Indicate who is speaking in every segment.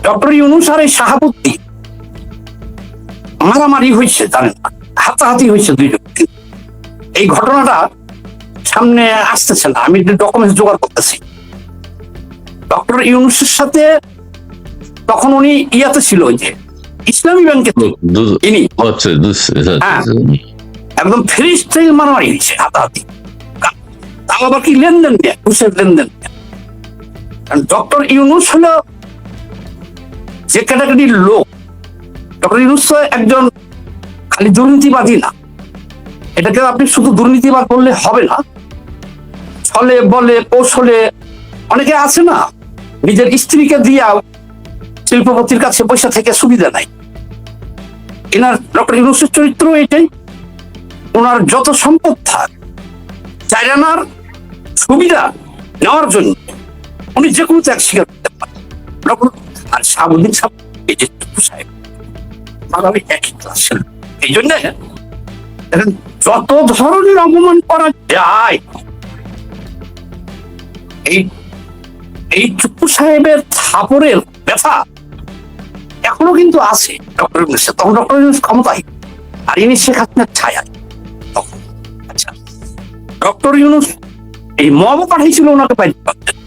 Speaker 1: Doctor Yunus আর এই শাহাবুদ্দিন মারামারি হয়েছে, জানেন না, হাতাহাতি হয়েছে দুইজন। এই ঘটনাটা সামনে আসতেছে না, আমি ডকুমেন্টস জোগাড় করতেছি। ডক্টর ইউনূসের সাথে তখন উনি ইয়াতে ছিল, ওই যে ইসলামী ব্যাংকে ইনি একদম ফ্রি স্টাইল মারামারি হয়েছে, হাতাহাতি। তাও আবার কি লেনদেন নেয়, ঘুষের লেনদেন। ডক্টর ইউনূস হলো যে ক্যাটাগরির লোক, ডক্টর ইউনূস তো একজন খালি দুর্নীতিবাদী না, এটাকে আপনি শুধু দুর্নীতিবাদ করলে হবে না। ছলে বলে কৌশলে অনেকে আছে না, নিজের স্ত্রীকে দিয়া শিল্পপতির কাছে পয়সা থেকে সুবিধা নাই। এনার ডক্টর ইউনূসের চরিত্র এটাই, ওনার যত সম্পদ থাক চাইরানার সুবিধা নেওয়ার জন্য উনি যে কোনো ত্যাগ স্বীকার করতে পারেন। আর শাহাবুদ্দিন সাহেব একই ক্লাসের, এই জন্য যত ধরনের অপমান করা যায় এই চুপ্পু সাহেবের থাপড়ের ব্যথা এখনো কিন্তু আছে ডক্টর ইউনূসের। তখন ডক্টর ইউনূস ক্ষমতায়, আর ইনি শেখ হাসিনার ছায়ায় তখন। আচ্ছা, ডক্টর ইউনূস এই মবও পাঠিয়েছিল ওনাকে পাইতে পারতেন,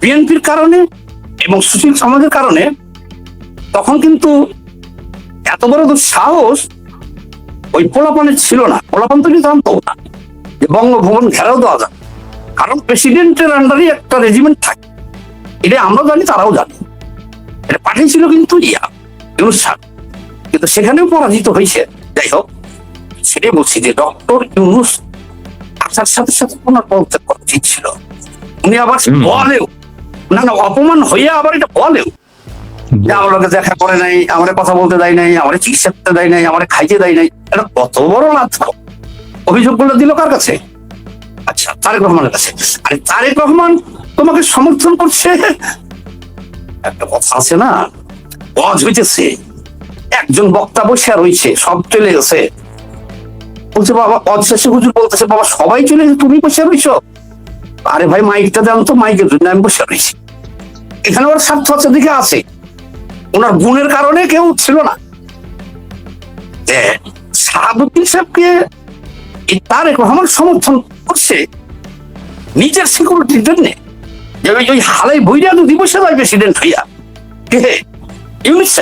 Speaker 1: বিএনপির কারণে এবং সুশীল সমাজের কারণে তখন কিন্তু এত বড় সাহস ওই পোলাপানের ছিল না। পোলাপান তো জানতো না যে বঙ্গভবন ঘেরাও দেওয়া যাবে, কারণ প্রেসিডেন্টের আন্ডারে একটা রেজিমেন্ট থাকে, এটা আমরা জানি, তারাও জানি। এটা পাঠিয়েছিল কিন্তু ইউনূস সাহেব, কিন্তু সেখানেও পরাজিত হয়েছে। যাই হোক, সেটাই বলছি যে ডক্টর ইউনূস আসার সাথে সাথে ওনার পদত্যাগ করা উচিত ছিল। উনি আবার বলেও না, অপমান হইয়া আবার এটা বলেও যে আমার লোকে দেখা করে নাই, আমার কথা বলতে দেয় নাই, আমার চিকিৎসা করতে দেয় নাই, আমার খাইতে দেয় নাই। এটা কত বড় লাভ। অভিযোগ গুলো দিল কার কাছে? আচ্ছা, তারেক রহমানের কাছে। আরে তারেক রহমান তোমাকে সমর্থন করছে, একটা কথা আছে না, ওয়াজ হইতেছে, একজন বক্তা বসে রয়েছে, সব চলে গেছে, বলছে বাবা ওয়াজ শেষে হুজুর বলতেছে বাবা সবাই চলে গেছে, তুমি বসে রয়েছো। আরে ভাই মাইকটা দেন তো, মাইকের জন্য আমি বসে রয়েছি। এখানে ওর স্বার্থ আছে দিকে আছে, ওনার গুণের কারণে কেউ ছিল না। শাহাবুদ্দিন সাহেবকে তারেক রহমান সমর্থন করছে নিজের সিকিউরিটির জন্য, যে ওই হালাই বইরা যদি বসে যায় প্রেসিডেন্ট হইয়া কে ইউনূস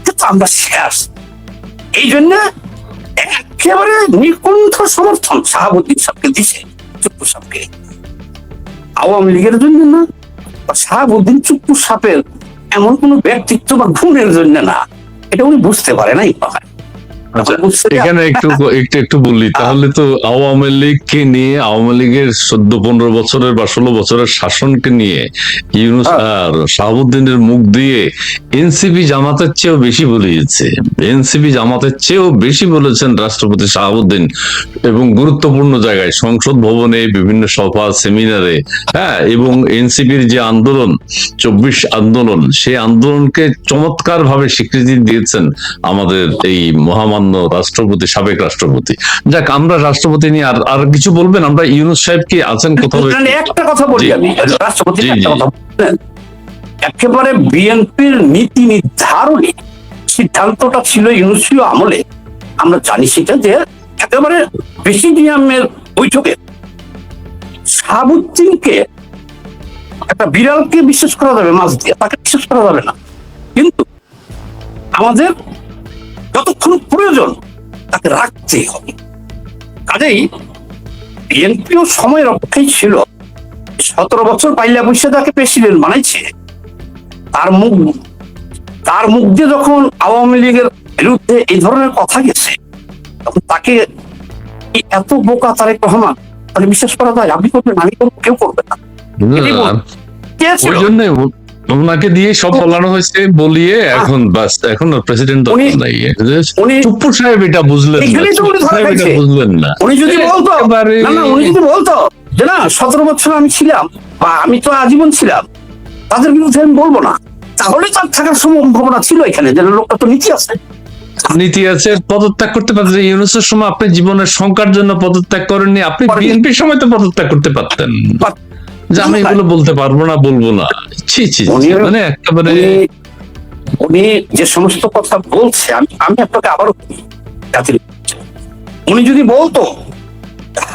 Speaker 1: কিন্তু আমরা শেষ। এই জন্য একেবারে নিকুণ্ঠ সমর্থন শাহাবুদ্দিন সাহেবকে দিছে চুপ্পু সাহেবকে, আওয়ামী লীগের জন্য না, শাহাবুদ্দিন চুপ্পু সাহেবের এমন কোন ব্যক্তিত্ব বা গুণের জন্য না, এটা উনি বুঝতে পারে নাই।
Speaker 2: এখানে একটু বললি, তাহলে তো আওয়ামী লীগকে নিয়ে, আওয়ামী লীগের 14-15 বছরের বা 16 বছরের শাসনকে নিয়ে ইউনূস আর শাহাবুদ্দিনের মুখ দিয়ে এনসিপি জামাতের চেয়েও বেশি বলিয়েছে, এনসিপি জামাতের চেয়েও বেশি বলেছেন রাষ্ট্রপতি শাহাবুদ্দিন, এবং গুরুত্বপূর্ণ জায়গায় সংসদ ভবনে, বিভিন্ন সভা সেমিনারে, হ্যাঁ, এবং এনসিপির যে আন্দোলন 24 আন্দোলন, সেই আন্দোলনকে চমৎকার ভাবে স্বীকৃতি দিয়েছেন আমাদের এই মহামান্য রাষ্ট্রপতি, সাবেক রাষ্ট্রপতি। যাক, আমরা রাষ্ট্রপতি নিয়ে আর কিছু বলবেন? আমরা ইউনূস সাহেব কি আছেন কোথাও?
Speaker 1: একটা কথা বলি আমি, রাষ্ট্রপতি একেবারে বিএনপির নীতি নির্ধারণী সিদ্ধান্তটা ছিল ইউনূসীয় আমলে, আমরা জানি সেটা, যে একেবারে প্রেসিডিয়ামের বৈঠকে শাহাবুদ্দিনকে, একটা বিড়ালকে বিশ্বাস করা যাবে মাছ দিয়ে, তাকে বিশ্বাস করা যাবে না, কিন্তু আমাদের যতক্ষণ প্রয়োজন তাকে রাখতেই হবে। কাজেই বিএনপিও সময়ের অপেক্ষায় ছিল। 17 বছর পাইলা বসে তাকে প্রেসিডেন্ট বানাইছে, তার মুখ দিয়ে যখন আওয়ামী লীগের বিরুদ্ধে এই ধরনের কথা গেছে, তখন তাকে এত বোকা তারেক রহমান তাকে বিশ্বাস করা যায়? আপনি করবেন, আমি করবো, কেউ করবে না।
Speaker 2: ওই জন্য ওনাকে দিয়ে সব বলানো হয়েছে, বলিয়ে এখন বাস, এখন প্রেসিডেন্ট নাই। চুপ্পু সাহেব এটা বুঝলেন না।
Speaker 1: উনি যদি বলতো যে না 17 বছর আমি ছিলাম, বা আমি তো আজীবন ছিলাম, তাদের বিরুদ্ধে আমি বলবো না, তাহলে তার থাকার সম্ভাবনা ছিল এখানে, যে লোকটা তো নীতি আছে,
Speaker 2: নীতি আছে, পদত্যাগ করতে পারতেন। ইউনূসের সময় আপনি জীবনের সংখ্যার জন্য পদত্যাগ করেননি, আপনি বিএনপির সময় তো পদত্যাগ করতে পারতেন। যে আমি এগুলো বলতে পারবো না, বলবো না। ছি ছি ছি, মানে একেবারে
Speaker 1: উনি যে সমস্ত কথা বলছে, আমি আপনাকে আবারও জাতির, উনি যদি বলতো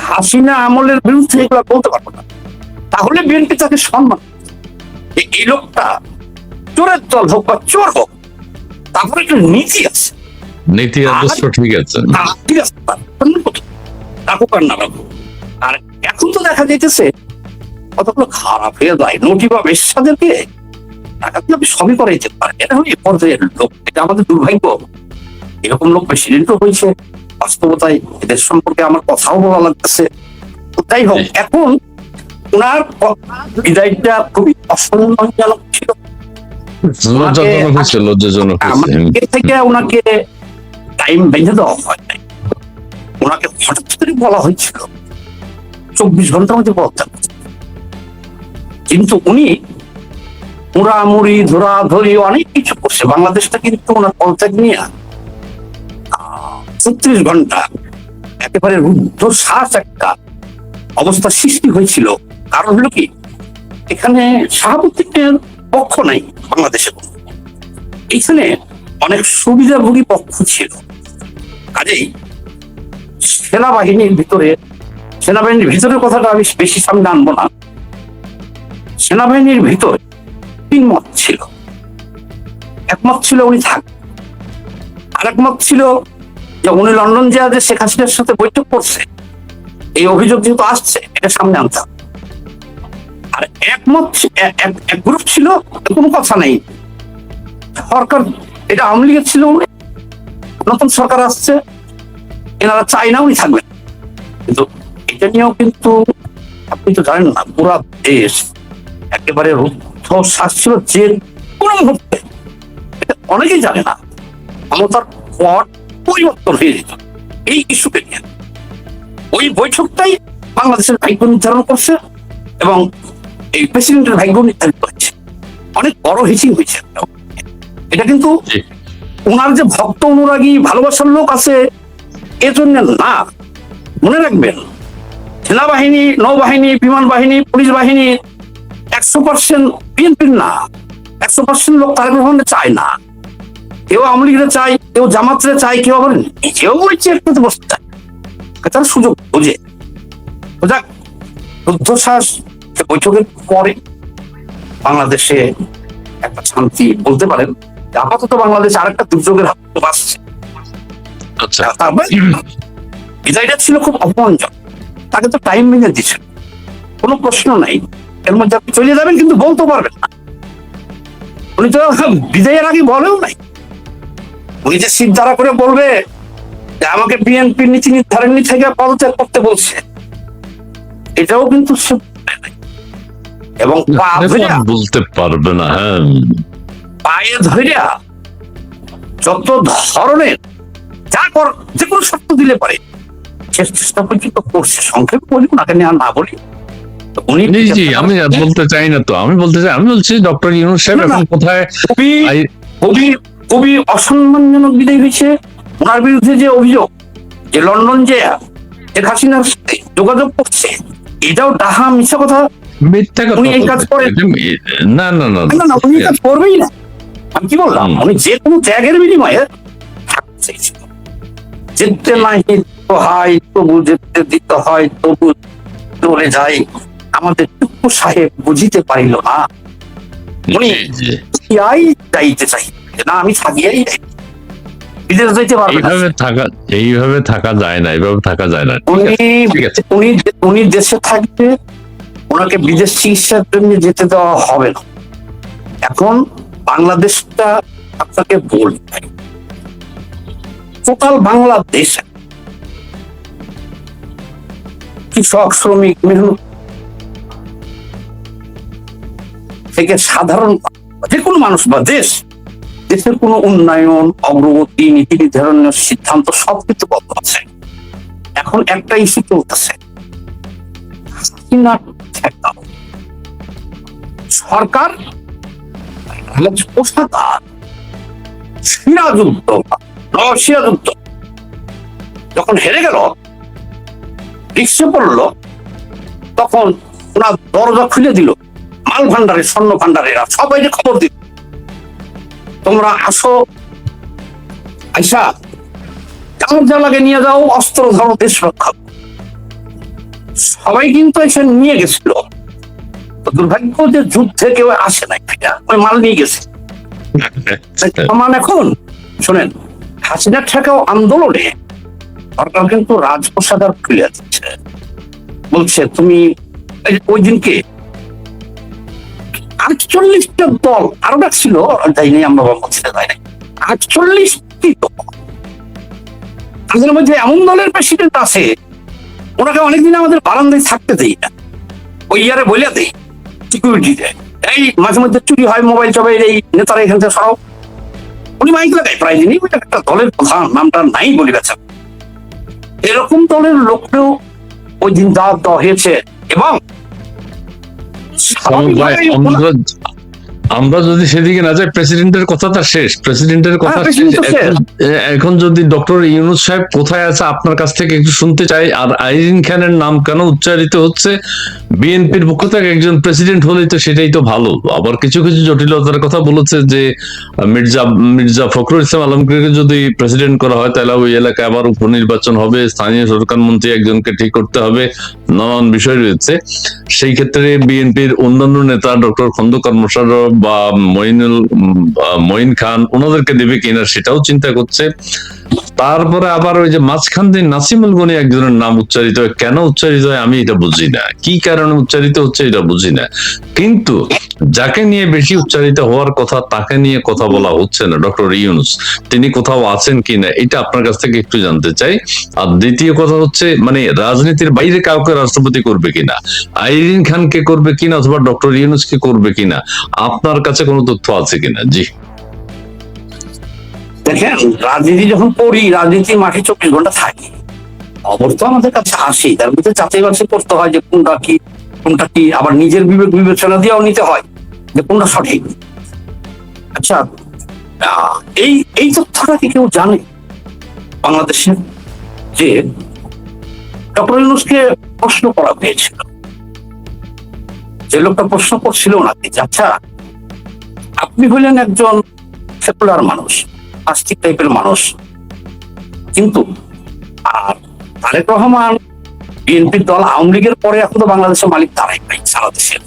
Speaker 1: হাসিনা আমলের বিরুদ্ধে এগুলো বলতে পারবো না, তাহলে বিএনপি তাকে সম্মান, এই লোকটা চোরের দল হোক বা চোর হোক, তারপরে একটা নীতি আছে,
Speaker 2: নীতি আদর্শ ঠিক আছে,
Speaker 1: ঠিক আছে, রাখুক আর না রাখুক। আর এখন তো দেখা যাইতেছে কতগুলো খারাপ হয়ে যায়, নটি বা বেশ্যাদেরকে টাকা দিয়ে আপনি সবই করে যেতে পারেন। এটা হলো এই পর্যায়ের লোক, এটা আমাদের দুর্ভাগ্য। এরকম লোক প্রেসিডেন্টও হয়েছে, বাস্তবতায় এদের সম্পর্কে আমার কথাও বলা লাগতেছে। যাই হোক, এখন ওনার বিদায়টা খুবই অসম্মানজনক ছিল,
Speaker 2: লজ্জাজনক হয়েছে, লজ্জাজনক হয়েছে।
Speaker 1: এর থেকে ওনাকে টাইম বেঁধে দেওয়া হয় নাই, ওনাকে হঠাৎ করে বলা হয়েছিল 24 ঘন্টার মধ্যে পদত্যাগ করতে। কিন্তু উনি মুড়ামুড়ি ধরাধরি অনেক কিছু করছে, বাংলাদেশটা কিন্তু ওনার পদত্যাগ নিয়ে 36 ঘন্টা একেবারে রুদ্ধশ্বাস একটা অবস্থা সৃষ্টি হয়েছিল। কারণ হলো কি, এখানে শাহাবুদ্দিনের পক্ষ নাই বাংলাদেশে, এখানে অনেক সুবিধাভোগী পক্ষ ছিল। কাজেই সেনাবাহিনীর ভিতরের কথাটা আমি বেশি সামনে আনবো না। সেনাবাহিনীর ভিতরে 3 মত ছিল। একমত ছিল উনি থাকবেন, আর একমত ছিল যে উনি লন্ডন যে শেখ হাসিনার সাথে বৈঠক করছে, এই অভিযোগ যেহেতু আসছে, এটা সামনে আনতে হবে। আর একমত এক গ্রুপ ছিল, কোনো কথা নেই, সরকার, এটা আওয়ামী লীগের ছিল, নতুন সরকার আসছে, এনারা চাই না উনি থাকবেন। কিন্তু এটা নিয়েও কিন্তু আপনি তো জানেন না, পুরা দেশ একেবারে রুদ্ধশ্বাস ছিল যে কোনো মুহূর্তে, এটা অনেকেই জানে না, ক্ষমতার পট পরিবর্তন হয়ে যেত এই ইস্যুকে নিয়ে। ওই বৈঠকটাই বাংলাদেশের ভাগ্য নির্ধারণ করছে এবং এই প্রেসিডেন্টের ভাগ্য নির্ধারিত হয়েছে। অনেক বড় হিচিং হয়েছে এটা, কিন্তু ওনার যে ভক্ত অনুরাগী ভালোবাসার লোক আছে এজন্য না। মনে রাখবেন, সেনাবাহিনী, নৌবাহিনী, বিমান বাহিনী, পুলিশ বাহিনী 100% বিএনপির না, 100% লোক তারেক রহমানের চায় না। কেউ আওয়ামী লীগের চায়, কেউ জামাতের চায়, কেউ আবার নিজেও বলছে একটাতে বসতে চায়, তার সুযোগ বুঝে। যাক, রুদ্ধশ্বাস বৈঠকের পরে বাংলাদেশে একটা শান্তি বলতে পারেন, আপাতত বাংলাদেশ আরেকটা দুর্যোগের হাত বাঁচছে। তারপরে বিদায়টা ছিল খুব অপমানজনক, তাকে তো টাইম ভেঙে দিচ্ছে, কোনো প্রশ্ন নাই, এর মধ্যে আপনি চলে যাবেন কিন্তু বলতে পারবেন না। উনি তো বিদায়ের আগে বলেও নাই, উনি যে সিদ্ধারা করে বলবে যে আমাকে বিএনপির নীতি নির্ধারণী থেকে পদত্যাগ করতে বলছে, এটাও কিন্তু সে এবং
Speaker 2: বলতে পারবে না। হ্যাঁ,
Speaker 1: পায়ে ধরিয়া যত ধরনের যা কর, যে কোনো শর্ত দিলে পারে চেষ্টা পর্যন্ত করছে। সংক্ষেপে বলি, ওনাকে না বলি, উনি
Speaker 2: আমি বলতে চাই না, তো আমি বলতে চাই, আমি বলছি ডক্টর ইউনূস সাহেব এখন কোথায়
Speaker 1: খুবই অসম্মানজনক বিদায় হয়েছে। ওনার বিরুদ্ধে যে অভিযোগ যে লন্ডন যে শেখ হাসিনার সাথে যোগাযোগ করছে, এটাও ডাহা মিথ্যা কথা,
Speaker 2: মিথ্যা কথা।
Speaker 1: উনি এই কাজ করেন
Speaker 2: না না না,
Speaker 1: উনি কাজ করবেই না। আমি কি বললাম, উনি যে কোনো ত্যাগের বিনিময়ে থাকতে চাইছিল। যেতে নাহি তো হয়, তবু যেতে দিতে হয়, তবু চলে যায়, আমাদের টুকু সাহেব বুঝিতে পারিল না। উনি যাইতে চাই না, আমি থাকিয়াই বিদেশ যাইতে পারবেন,
Speaker 2: এইভাবে থাকা যায় না, এইভাবে থাকা যায় না।
Speaker 1: উনি দেশে থাকবে, ওনাকে বিদেশ চিকিৎসার জন্য যেতে দেওয়া হবে না। এখন বাংলাদেশটা আপনাকে বলি, টোটাল বাংলাদেশ কৃষক, শ্রমিক, মেহনত থেকে সাধারণ যে কোনো মানুষ বা দেশের কোনো উন্নয়ন, অগ্রগতি, নীতি নির্ধারণের সিদ্ধান্ত সবকিছু বন্ধ আছে। এখন একটা ইস্যু চলতেছে, সরকার সিরাজুদ্দ যখন হেরে গেল, রিক্সে পড়লো, তখন ওনার দরজা খুলে দিল, মাল ভান্ডারে, স্বর্ণ ভান্ডারেরা সবাইকে খবর দিল, তোমরা আসো, আইসা কামড় জ্বালাকে নিয়ে যাও, অস্ত্র ধরো, দেশ রক্ষা। সবাই কিন্তু এসে নিয়ে গেছিল। দুর্ভাগ্য যে যুদ্ধে কেউ আসে নাই, ওই মাল নিয়ে গেছে। এখন শোনেন, হাসিনা ঠেকাও আন্দোলনে সরকার কিন্তু রাজপ্রসাদ আর খুলে দিচ্ছে, বলছে তুমি ওই দিনকে 48টা দল আরো ডাকছিল, যাইনি আমরা, বলছিল যাই নাই, 48টি দল। তাদের মধ্যে এমন দলের প্রেসিডেন্ট আছে, ওনাকে অনেকদিন আমাদের বারান্দায় থাকতে দেই না, ওই ইয়ারে বলে দেই, সিকিউরিটি দেয়, এই মাঝে মধ্যে চুরি হয়, মোবাইল টোবাইল, এই নেতারা এখান থেকে সরাও, উনি মাইক লাগায় প্রায় দিনই, ওইটা একটা দলের প্রধান, নামটা নাই বলে গেছে। এরকম দলের লোককেও ওই দিন দাওয়াত দেওয়া হয়েছে। এবং
Speaker 2: আমরা যদি সেদিকে না যাই, প্রেসিডেন্টের কথাটা শেষ, প্রেসিডেন্টের কথা এখন যদি ডক্টর ইউনূস সাহেব কোথায় আছে আপনার কাছ থেকে একটু শুনতে চাই। আর আইরিন খানের নাম কেন উচ্চারিত হচ্ছে? বিএনপির পক্ষ থেকে একজন প্রেসিডেন্ট হলেই তো সেটাই তো ভালো। আবার কিছু কিছু জটিলতার কথা বলেছে যে মির্জা ফখরুল ইসলাম আলমগীরকে যদি প্রেসিডেন্ট করা হয় তাহলে ওই এলাকায় আবার উপনির্বাচন হবে, স্থানীয় সরকার মন্ত্রী একজনকে ঠিক করতে হবে, নানান বিষয় রয়েছে। সেই ক্ষেত্রে বিএনপির অন্যান্য নেতা ডক্টর খন্দকার মোশাররফ বা মঈন খান ওনাদেরকে দেবে কিনা সেটাও চিন্তা করছে। তারপরে আবার ওই যে মাঝখান দিয়ে নাসিমুল গনি একজনের নাম উচ্চারিত হয়, কেন উচ্চারিত হয় আমি এটা বুঝি না, কি কারণে উচ্চারিত হচ্ছে এটা বুঝি না। কিন্তু যাকে নিয়ে বেশি উচ্চারিত হওয়ার কথা তাকে নিয়ে কথা বলা হচ্ছে না, ডক্টর ইউনূস। তিনি কোথাও আছেন কিনা এটা আপনার কাছ থেকে একটু জানতে চাই। আর দ্বিতীয় কথা হচ্ছে, মানে রাজনীতির বাইরে কাউকে রাষ্ট্রপতি করবে কিনা, আইরিন খানকে করবে কিনা অথবা ডক্টর ইউনূসকে করবে কিনা, আপনার কাছে কোনো তথ্য আছে কিনা? জি
Speaker 1: দেখেন, রাজনীতি যখন পড়ি, রাজনীতির মাঠে 24 ঘন্টা থাকি, খবর তো আমাদের কাছে আসে, তার মধ্যে যাচাই বাছাই করতে হয় যে কোনটা কি, আবার নিজের বিবেক বিবেচনা দিয়েও নিতে হয় যে কোনটা সঠিক। আচ্ছা, এই তথ্যটা কি কেউ জানে বাংলাদেশে, যে ডক্টর ইউনূসকে প্রশ্ন করা হয়েছিল, যে লোকটা প্রশ্ন করছিল ওনাকে, আচ্ছা আপনি হইলেন একজন সেকুলার মানুষ, আস্তিক টাইপের মানুষ, কিন্তু আর তারেক রহমান বিএনপির দল, আওয়ামী লীগের পরে এখন তো বাংলাদেশের মালিক তারাই পাই সারা দেশের,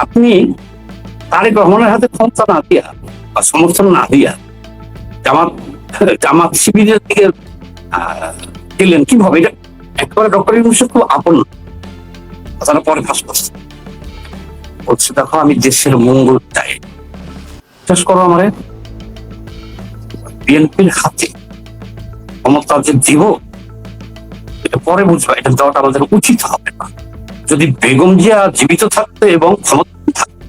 Speaker 1: আপনি তারেক রহমানের হাতে ক্ষমতা না দিয়া বা সমর্থন না দিয়া জামাত শিবিরের দিকে দিলেন কিভাবে? এটা একেবারে ডক্টর ইউনূসের খুব আপন কথাটা পরে ফাঁস করছে, বলছে দেখো আমি দেশের মঙ্গল চাই, শেষ করো আমারে, বিএনপির হাতে ক্ষমতা যে দিব এটা পরে বুঝবো, এটা দেওয়াটা আমাদের উচিত হবে না। যদি বেগম জিয়া জীবিত থাকতো এবং ক্ষমতা থাকতো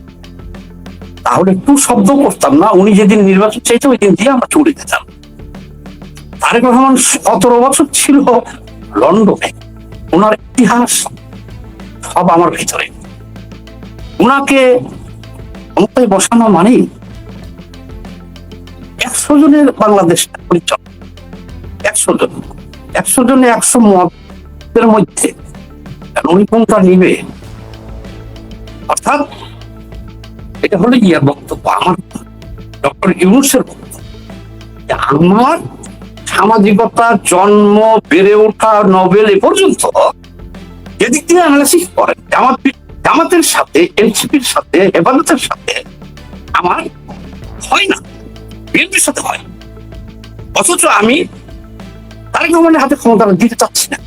Speaker 1: তাহলে একটু শব্দ করতাম না, উনি যেদিন নির্বাচন চাইতো ওই দিন দিয়ে আমরা চলে যেতাম। তারেক রহমান 17 বছর ছিল লন্ডনে, ওনার ইতিহাস সব আমার ভিতরে, ওনাকে ক্ষমতায় বসানো মানে 100 জনের বাংলাদেশ পরিচয়, 100 জন, 100 জনে 100 মতের মধ্যে উনি কোনটা নিবে, অর্থাৎ এটা হলো ইয়ার বক্তব্য, আমার ডক্টর ইউনূসের বক্তব্য, আমার সামাজিকতা, জন্ম, বেড়ে ওঠা, নোবেল এ পর্যন্ত যেদিক থেকে অ্যানালাইসিস করেন, জামাতের সাথে, এনসিপির সাথে, হেফাজতের সাথে আমার হয় না, বিএনপির সাথে হয়, অথচ আমি তারেক রহমানের হাতে ক্ষমতা দিতে চাচ্ছি না।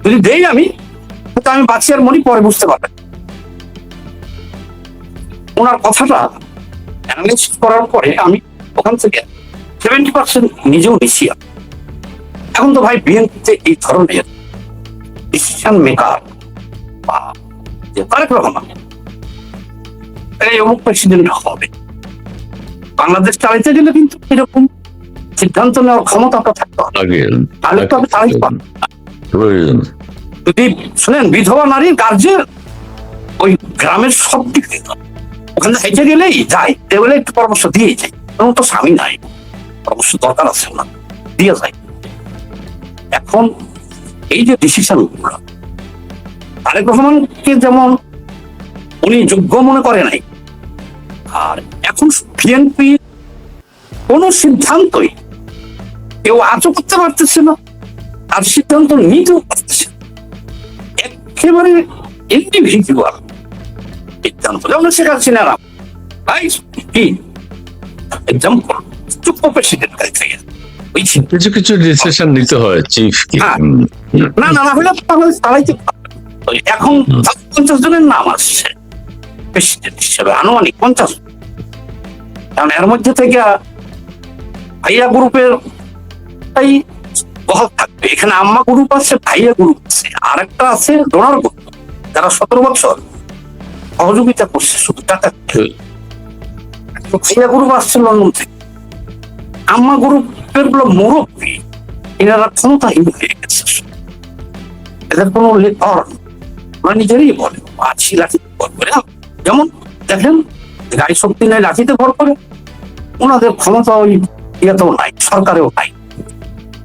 Speaker 1: যদি দেই আমি, তো আমি বাঁচি আর মরি, পরে বুঝতে পারবেন। ওনার কথাটা অ্যানালাইসিস করার পরে আমি ওখান থেকে 70% নিজেও নিছি। এখন তো ভাই বিএনপিতে এই ধরনের ডিসিশন মেকার বা যে তারেক রহমান এই অমুক প্রেসিডেন্ট হবে, বাংলাদেশ চালাইতে গেলে কিন্তু এরকম সিদ্ধান্ত নেওয়ার ক্ষমতাটা থাকতে হবে, তাহলে তো আমি চালাইতে পারবো। যদি শুনেন, বিধবা নারীর গার্জেন ওই গ্রামের সব দিক থেকে ওখানে হেঁটে গেলেই যায়, বলে একটু পরামর্শ দিয়ে যায়, এমন তো স্বামী নাই, পরামর্শ দরকার আছে না, দিয়ে যায়। এখন এই যে ডিসিশন গুলো তারেক রহমানকে যেমন উনি যোগ্য মনে করে নাই, আর এখন বিএনপি কোন সিদ্ধান্তই কেউ আজও করতে পারতেছে না, আর সিদ্ধান্ত নিতেও পারতেছে না। একেবারে ইন্ডিভিজুয়াল সিদ্ধান্ত, যেমন শেখ হাসিনারা কি এক্সাম্পল, চুপ প্রেসিডেন্ট কাছ থেকে
Speaker 2: কিছু কিছু ডিসিশন নিতে হয় চিফ কি।
Speaker 1: না না না হলে তারাইতে এখন 50 জনের নাম আসছে প্রেসিডেন্ট হিসেবে, আনুমানিক 50। কারণ এর মধ্যে থেকে ভাইয়া গ্রুপের তাই বহাল থাকবে। এখানে আম্মা গ্রুপ আছে, ভাইয়া গ্রুপ আছে, আর একটা আছে ডোনার গ্রুপ, যারা 17 বছর সহযোগিতা করছে শুধু টাকা। ভাইয়া গ্রুপ আসছে লন্ডন থেকে, আম্মা গ্রুপের গুলো মুরব্বী, এনারা ক্ষমতাহীন হয়ে গেছে, এদের কোনো নিজেরই বলে আছি লাঠিতে ভর করে। যেমন দেখেন গাড়ি শক্তি নেই, লাঠিতে ভর করে, ওনাদের ক্ষমতা ওই ইয়েতেও নাই, সরকারেও নাই।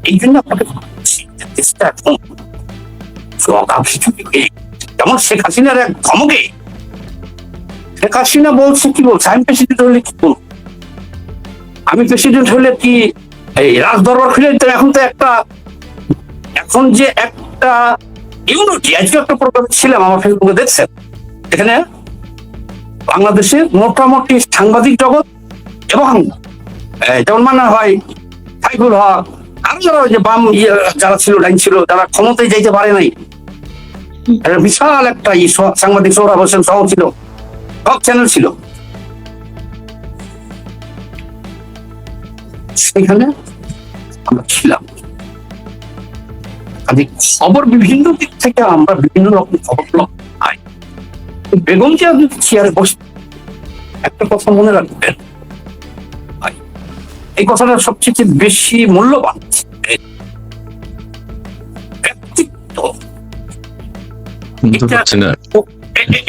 Speaker 1: এই জন্য আপনাকে দেশটা এখন যেমন শেখ হাসিনার এক ধমকে, শেখ হাসিনা বলছে কি বলছে, আমি প্রেসিডেন্ট হলে কি বলবো, আমি প্রেসিডেন্ট হলে কি এই রাজদরবার খুলে দিতাম। এখন তো এখন যে একটা ইউনিটি, আজকে একটা প্রোগ্রাম ছিলাম আমার ফেসবুকে দেখছেন, এখানে বাংলাদেশের মোটামুটি সাংবাদিক জগৎ এবং যেমন মানে হয় সাইফুল হক, আরো যারা ওই যে বাম যারা ছিল, লাইন ছিল, যারা ক্ষমতায় যাইতে পারে নাই, বিশাল একটা সাংবাদিক সোহরাব হোসেন সহ ছিল, সব চ্যানেল ছিল, সেখানে আমরা ছিলাম। খবর বিভিন্ন দিক থেকে আমরা বিভিন্ন রকম খবর পাই। বেগম জিয়া যদি চেয়ারে বসে, একটা কথা মনে রাখবেন, এই কথাটা সবচেয়ে বেশি মূল্যবান, ব্যক্তিত্ব।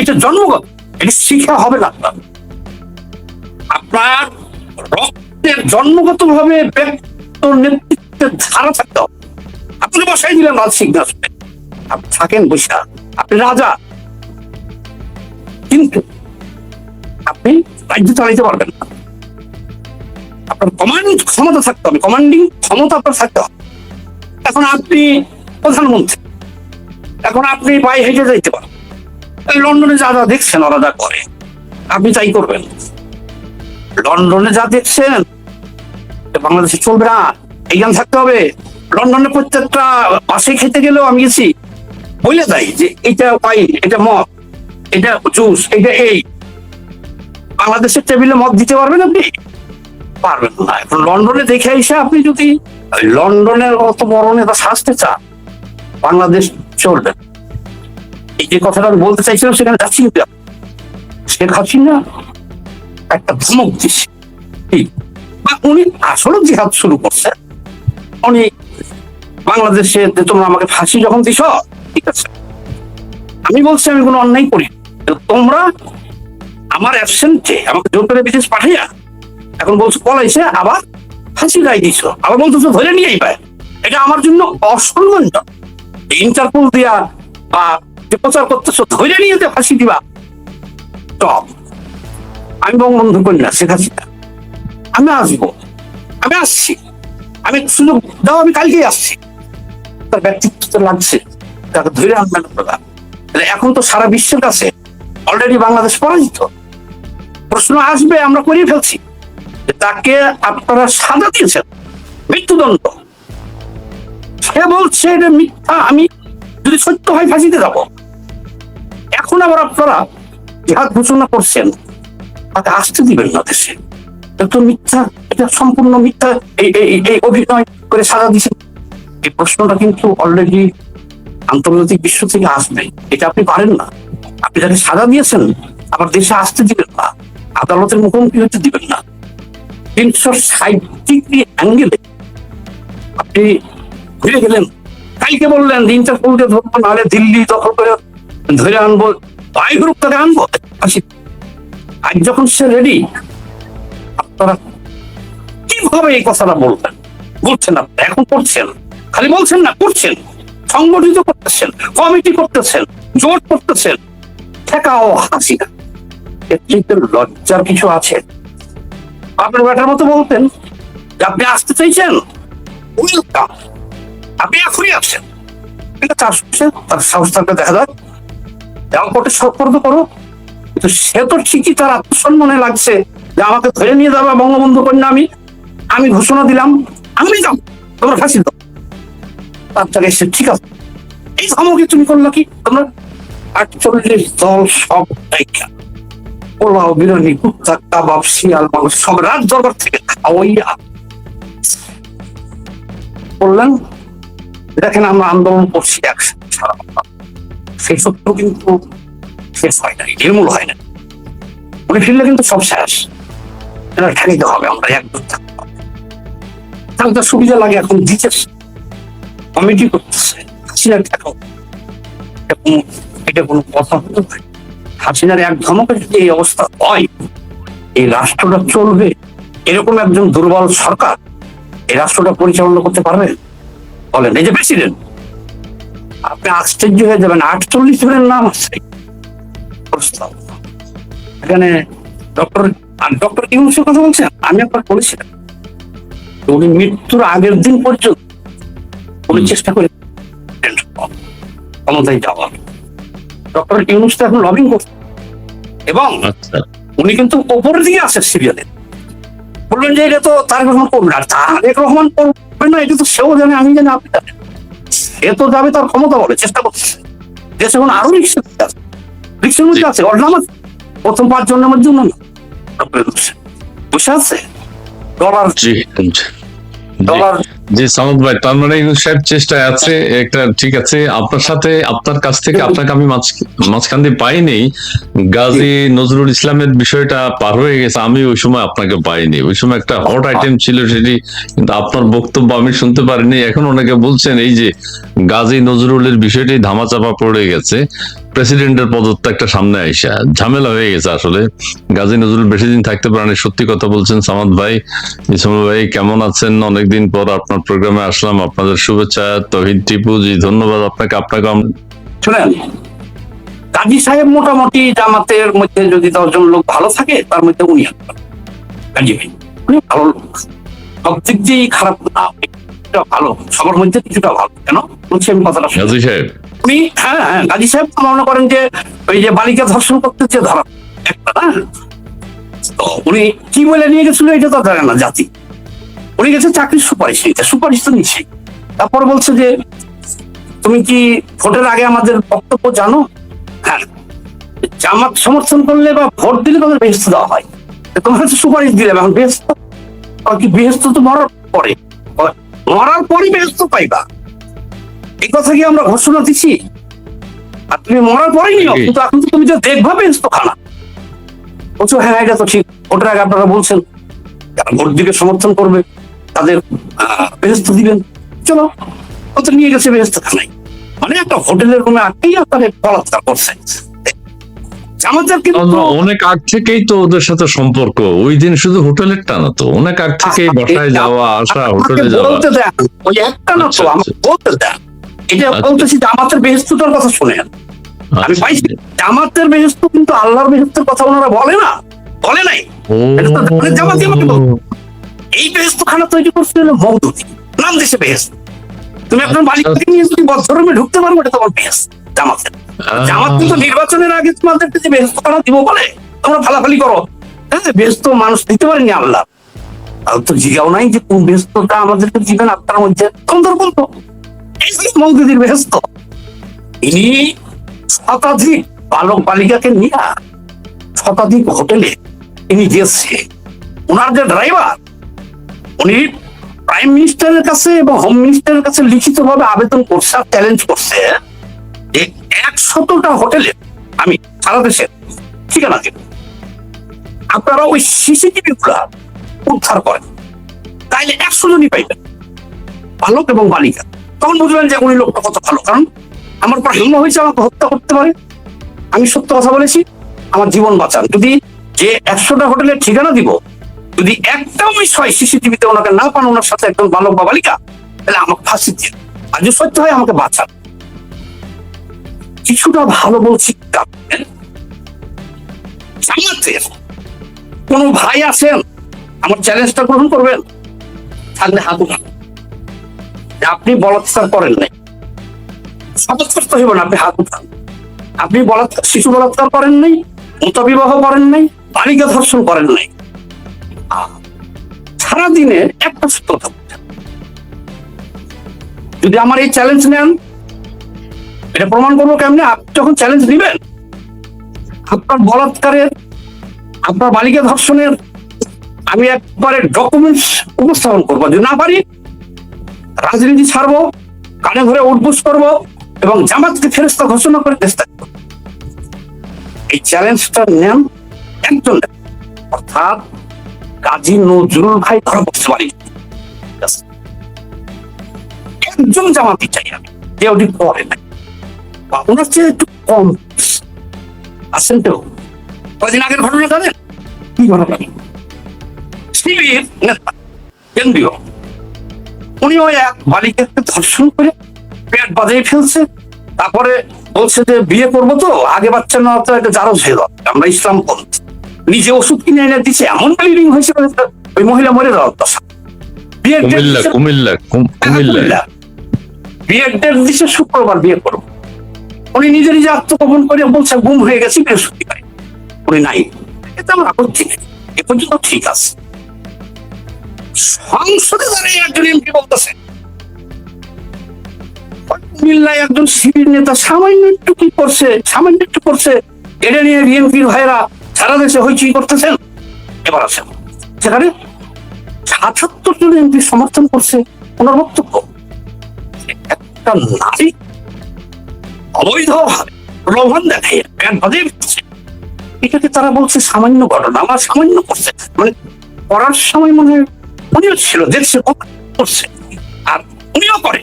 Speaker 1: এটা জন্মগত, এটা শিক্ষা হবে না। আপনার রক্তের জন্মগত ভাবে নেতৃত্বের ধারা থাকতে হবে। আপনি বসাই দিলেন রাজ সিংহাসনে, আপনি থাকেন বৈশা, আপনি রাজা, কিন্তু আপনি রাজ্য চালাইতে পারবেন না। আপনার কমান্ড ক্ষমতা থাকতে হবে, কমান্ডিং ক্ষমতা আপনার থাকতে হবে। এখন আপনি প্রধানমন্ত্রী, এখন আপনি পায়ে হেঁটে যাইতে পারেন, লন্ডনে যা যা দেখছেন ওরা যা করে, আপনি তাই করবেন। লন্ডনে যা দেখছেন বাংলাদেশে চলবে না, এই জ্ঞান থাকতে হবে। লন্ডনে প্রত্যেকটা পাশে খেতে গেলেও আমি গেছি, বলে যাই যে এটা ওয়াইন, এটা মদ, এটা জুস, এটা এই। বাংলাদেশের টেবিলে মদ দিতে পারবেন আপনি? পারবেন না। এখন লন্ডনে দেখে এসে আপনি যদি লন্ডনের অত বড় নেতা সাজতে চান, বাংলাদেশ চলবে। এই যে কথাটা আমি বলতে চাইছিলাম, সেখানে যাচ্ছি। শেখ হাসিনা একটা ধমক দিচ্ছে, উনি আসলে জিহাদ শুরু করছে। উনি বাংলাদেশে তোমরা আমাকে ফাঁসি যখন দিছ, ঠিক আছে, আমি বলছি আমি কোনো অন্যায় করি, তোমরা আমার অ্যাবসেন্টে আমাকে জোর করে বিদেশ পাঠাইয়া এখন বলছো পলাইছে, আবার ফাঁসি রায় দিছ, আবার বলতেছো ধরে নিয়েই পায়। এটা আমার জন্য অসম্মানজনক। ইন্টারপোল দিয়া বা যে প্রচার করতেছো ধরে নিয়ে যে ফাঁসি দিবা, টপ। আমি বঙ্গবন্ধু কন্যা শেখ হাসিনা, আমি আসবো, আমি আসছি, আমি সুযোগ দাও, আমি কালকেই আসছি। তার ব্যক্তিত্ব তো লাগছে, তাকে ধরে আনবেন আপনারা। এখন তো সারা বিশ্বের কাছে অলরেডি বাংলাদেশ পরাজিত। প্রশ্ন আসবে, আমরা করিয়ে ফেলছি, তাকে আপনারা সাজা দিয়েছেন মৃত্যুদণ্ড। সে বলছে এটা মিথ্যা, আমি যদি সত্য হয় ফাঁসিতে যাব। এখন আবার আপনারা জিহাদ ঘোষণা করছেন, তাকে আসতে দিবেন না দেশে। তো মিথ্যা, এটা সম্পূর্ণ মিথ্যা, এই অভিনয় করে সাজা দিচ্ছেন। এই প্রশ্নটা কিন্তু অলরেডি আন্তর্জাতিক বিশ্ব থেকে আসবে। এটা আপনি পারেন না। আপনি যাকে সাজা দিয়েছেন আবার দেশে আসতে দিবেন না, আদালতের মুখোমুখি হতে দিবেন না। 360 ডিগ্রি অ্যাঙ্গেলে আপনি ঘুরে গেলেন। কালকে বললেন ইন্টারপোলকে ধরবো, নাহলে দিল্লি দখল করে ধরে আনবো, তাই গ্রুপ তাকে আনবো। আজ যখন সে রেডি, আপনারা কিভাবে এই কথাটা বলবেন? বলছেন, আপনি এখন করছেন, খালি বলছেন না, করছেন। সংগঠিত করতেছেন, কমিটি করতেছেন, জোট করতেছেন, ঠেকাও হাসিনা। এর চাইতে লজ্জার কিছু আছে? আপনার বেটার মতো বলতেন যে আপনি আসতে চাইছেন, ওয়েলকাম, আপনি এখনই আসছেন, ঠিক আছে আসছে, তার সাহসটাকে দেখা যায়, কোর্টে সৎপর্দ করো। কিন্তু সে তো ঠিকই তার আত্মসম্মানে লাগছে যে আমাকে ধরে নিয়ে যাবে বঙ্গবন্ধু কন্যা, আমি ঘোষণা দিলাম, আমি যাও, তোমরা ফাঁসি দাও। তার জায়গায় সে ঠিক আছে, এই ধমকে তুমি করলো কি? তোমরা 48 দল সব দায়িত্ব, পোলাও, বিরিয়ানি, কুত্তা, কাবাব, শিয়াল, মাংস সব রাত দরবার থেকে খাওয়াইয়া বললেন দেখেন আমরা আন্দোলন করছি একসাথে সারা বাংলা। সেই সত্য কিন্তু শেষ হয় না, নির্মূল হয় না। উনি ফিরলে কিন্তু সব শেষ, এটা ঠেকাইতে হবে, আমরা একদম থাকতে হবে। তাহলে তার সুবিধা লাগে এখন দিতেছে, কমিটি করতেছে, হাসিনার ঠেকাও, এটা কোনো কথা হতে পারে? হাসিনার এক ধমকে যদি এই অবস্থা হয়, এই রাষ্ট্রটা চলবে? এরকম একজন দুর্বল সরকার এই রাষ্ট্রটা পরিচালনা করতে পারবে? বলেন। এই যে প্রেসিডেন্ট, আপনি আশ্চর্য হয়ে যাবেন, 48 জনের নাম আছে প্রস্তাব। এখানে ডক্টর ইউনূসের কথা বলছেন, আমি একবার বলেছিলাম উনি মৃত্যুর আগের দিন পর্যন্ত উনি চেষ্টা করে ক্ষমতায় যাওয়ার। ডক্টর ইউনূস তো এখন লবিং করছে, এবং উনি কিন্তু ওপরের দিকে আছে সিরিয়ালে। বললেন যে এটা তো তারেক রহমান করবে না, তারেক রহমান করবে না, এটা তো সেও জানে, আমি জানি, আপনি জানেন। সে তো যাবে, তার ক্ষমতা বলে চেষ্টা করছে। দেশ এখন আরো রিক্সের মধ্যে আছে, ওর নাম আছে প্রথম 5 জন নামের জন্য না, বসে আছে ডলার ডলার।
Speaker 2: জি সামদ ভাই, তার মানে ইউনূস সাহেব চেষ্টায় আছে একটা, ঠিক আছে। আপনার সাথে, আপনার কাছ থেকে আপনাকে আমি মাঝখান দিয়ে পাইনি, গাজী নজরুল ইসলামের বিষয়টা পার হয়ে গেছে, আমি ওই সময় আপনাকে পাইনি। ওই সময় একটা হট আইটেম ছিল সেটি, কিন্তু আপনার বক্তব্য আমি শুনতে পারিনি। এখন অনেকে বলছেন এই যে গাজী নজরুলের বিষয়টি ধামাচাপা পড়ে গেছে, প্রেসিডেন্টের পদত্যাগটা সামনে আইসা ঝামেলা হয়ে গেছে। আসলে গাজী নজরুল বেশি দিন থাকতে পারেনি, সত্যি কথা বলছেন। সামাদ ভাই, ইসমাইল ভাই কেমন আছেন? অনেকদিন পর আপনার প্রোগ্রামে আসলাম, আপনাদের শুভেচ্ছা। তহিদ টিপু জি, ধন্যবাদ আপনাকে।
Speaker 1: শুনেন, গাজী সাহেব মোটামুটি জামাতের মধ্যে যদি 10 জন লোক ভালো থাকে, তার মধ্যে উনি গাজী ভাই উনি ভালো লোক, সব দিক দিয়েই খারাপ না, ভালো, সবার মধ্যে কিছুটা ভালো। কেন বলছি আমি কথাটা?
Speaker 2: গাজী সাহেব
Speaker 1: উনি, হ্যাঁ, গাজী সাহেব মনে করেন যে ওই যে বালিকা ধর্ষণ করতে যে ধরা একটা না, তো উনি কি বলে নিয়ে গেছিল এটা তো জানে না জাতি। উনি গেছে চাকরির সুপারিশ নিতে, সুপারিশ তো নিচ্ছে। তারপর বলছে যে তুমি কি ভোটের আগে আমাদের বক্তব্য জানো? হ্যাঁ, জামাত সমর্থন করলে বা ভোট দিলে তাদের বেহেস্ত দেওয়া হয়, তোমার হচ্ছে সুপারিশ দিলে এখন বেহেস্ত কি? বেহেস্ত তো মরার পরে, মরার পরই বেহেস্ত পাইবা, এই কথা কি আমরা ঘোষণা দিচ্ছি? আর তুমি মরার পরেই নিও, কিন্তু এখন তো তুমি যে দেখবা বেহেস্ত খানা বলছো। হ্যাঁ, এটা তো ঠিক, ভোটের আগে আপনারা বলছেন যারা ভোট দিকে সমর্থন করবে তাদের বেহেস্ত দিবেন, চলো কত নিয়ে গেছে বেহেস্ত খানায়। মানে একটা হোটেলের রুমে আটকেই আপনাকে বলাৎকার করছে। আমাদের কিন্তু
Speaker 2: অনেক আগ থেকেই তো ওদের সাথে সম্পর্ক, ওই দিন শুধু হোটেলের টানা, তো অনেক আগ থেকেই বাসায় যাওয়া আসা, হোটেলে যাওয়া।
Speaker 1: বলতে দেন, ওই একটা না তো, আমাকে বলতে দেন। এটা বলতেছি জামাতের বেহেস্তুটার কথা শুনেন। আমি পাইছি জামাতের বেহেস্ত, কিন্তু আল্লাহর বেহেস্তের কথা ওনারা বলে না, বলে নাই। জামাতি আমাকে বল, এই বেহেস্ত খানা তৈরি করছে মওদুদি, নাম দেশে বেহেস্ত। তুমি আপনার বালিকাকে নিয়ে যদি বদ্ধরুমে ঢুকতে পারবো, এটা তোমার বেহেস্ত জামাতের। জামাত কিন্তু নির্বাচনের আগে তোমাদেরকে যে বেহেস্ত খানা দিব বলে তোমরা ফালাফালি করো, হ্যাঁ, বেহেস্ত মানুষ দিতে পারেনি আল্লাহ, তো জিগাও নাই যে কোন বেহেস্তটা আমাদেরকে দিবেন আপনার মধ্যে, তোমাদের বলতো এই মওদুদির বেহেস্ত। ইনি শতাধিক বালক বালিকাকে নিয়ে শতাধিক হোটেলে তিনি গেছে। ওনার যে ড্রাইভার, উনি প্রাইম মিনিস্টারের কাছে এবং হোম মিনিস্টারের কাছে লিখিত ভাবে আবেদন করছে, চ্যালেঞ্জ করছে যে 100টা হোটেলে আমি সারা দেশের ঠিকানা দেব, আপনারা ওই সিসিটিভি গুলা উদ্ধার করেন, তাইলে 100 জনই পাইবেন, বালক এবং বালিকা। তখন বুঝবেন যে উনি লোকটা কত ভালো, কারণ আমার উপর হামলা হয়েছে, আমাকে হত্যা করতে পারে, আমি সত্য কথা বলেছি, আমার জীবন বাঁচান। যদি যে 100টা হোটেলের ঠিকানা দিব, যদি একটাও মিস হয় সিসিটিভিতে ওনাকে না পান, ওনার সাথে একদম বালক বা বালিকা, তাহলে আমাকে ফাঁসি দিয়ে, আর যদি সত্য হয় আমাকে বাঁচান। কিছুটা ভালো বলছি কারণ জামাতের কোন ভাই আছেন আমার চ্যালেঞ্জটা গ্রহণ করবেন? থাকলে হাত উঠান যে আপনি বলাৎকার করেন নাই। সতর্ক হইব না, আপনি হাত উঠান। আপনি বলাৎকার, শিশু বলাৎকার করেন নাই, মতবিবাহ করেন নাই, বালিকা ধর্ষণ করেন নাই। সারাদিনে একটা সত্য কথা বলছেন। যদি আমার এই চ্যালেঞ্জ নেন, এটা প্রমাণ করবো কেমনে? আপনি যখন চ্যালেঞ্জ দিবেন, আপনার বলাৎকারের, আপনার বালিকা ধর্ষণের আমি একবারে ডকুমেন্টস উপস্থাপন করবো। যদি না পারি, রাজনীতি ছাড়বো, কানে ধরে উঠবুস করবো এবং জামাতকে ফেরেশতা ঘোষণা করে চেষ্টা করবো। এই চ্যালেঞ্জটা নেন একজন, অর্থাৎ কাজী নজরুল ভাই ধরা পড়তে পারি। একজন জামাতি চাই আমি, যে ওটি পড়ে না বা ওনার চেয়ে একটু কম আসেন। তো কদিন আগের ঘটনা জানেন কি ঘটনা? শিবির নেতা কেন্দ্রীয়, উনি ওই এক বালিকাকে ধর্ষণ করে পেট বাজিয়ে ফেলছে। তারপরে বলছে যে বিয়ে করবো, তো আগে বাচ্চা না তো একটা জারজ হয়ে যাবে, আমরা ইসলাম পন্থী। নিজে ওষুধ কিনে এনে দিচ্ছে, এমন ব্লিডিং হয়েছে ওই মহিলা মরে যাওয়ার দশা। বিয়ের ডেট দিচ্ছে শুক্রবার বিয়ে করবো। উনি নিজে নিজে আত্মগোপন করে বলছে গুম হয়ে গেছি বৃহস্পতিবার, উনি নাই। এতে আমার আপত্তি নেই, এ পর্যন্ত ঠিক আছে। সংসদে দাঁড়িয়ে একজন এমপি বলতেছে কুমিল্লায় একজন শিবির নেতা সামান্য একটু কি করছে, সামান্য একটু করছে, এটা নিয়ে বিএনপির ভাইরা সারা দেশে হইচই করতেছেন। এবার আসেন, সেখানে ৭৭ জন এমপি সমর্থন করছে ওনার বক্তব্য। একটা নারী অবৈধভাবে প্রলোভন দেখায় প্যান্ট বাজিয়ে ফেলছে, এটাকে তারা বলছে সামান্য ঘটনা, আমার সামান্য করছে। মানে করার সময় মনে হয় উনিও ছিল, দেখছে করছে, আর উনিও করে।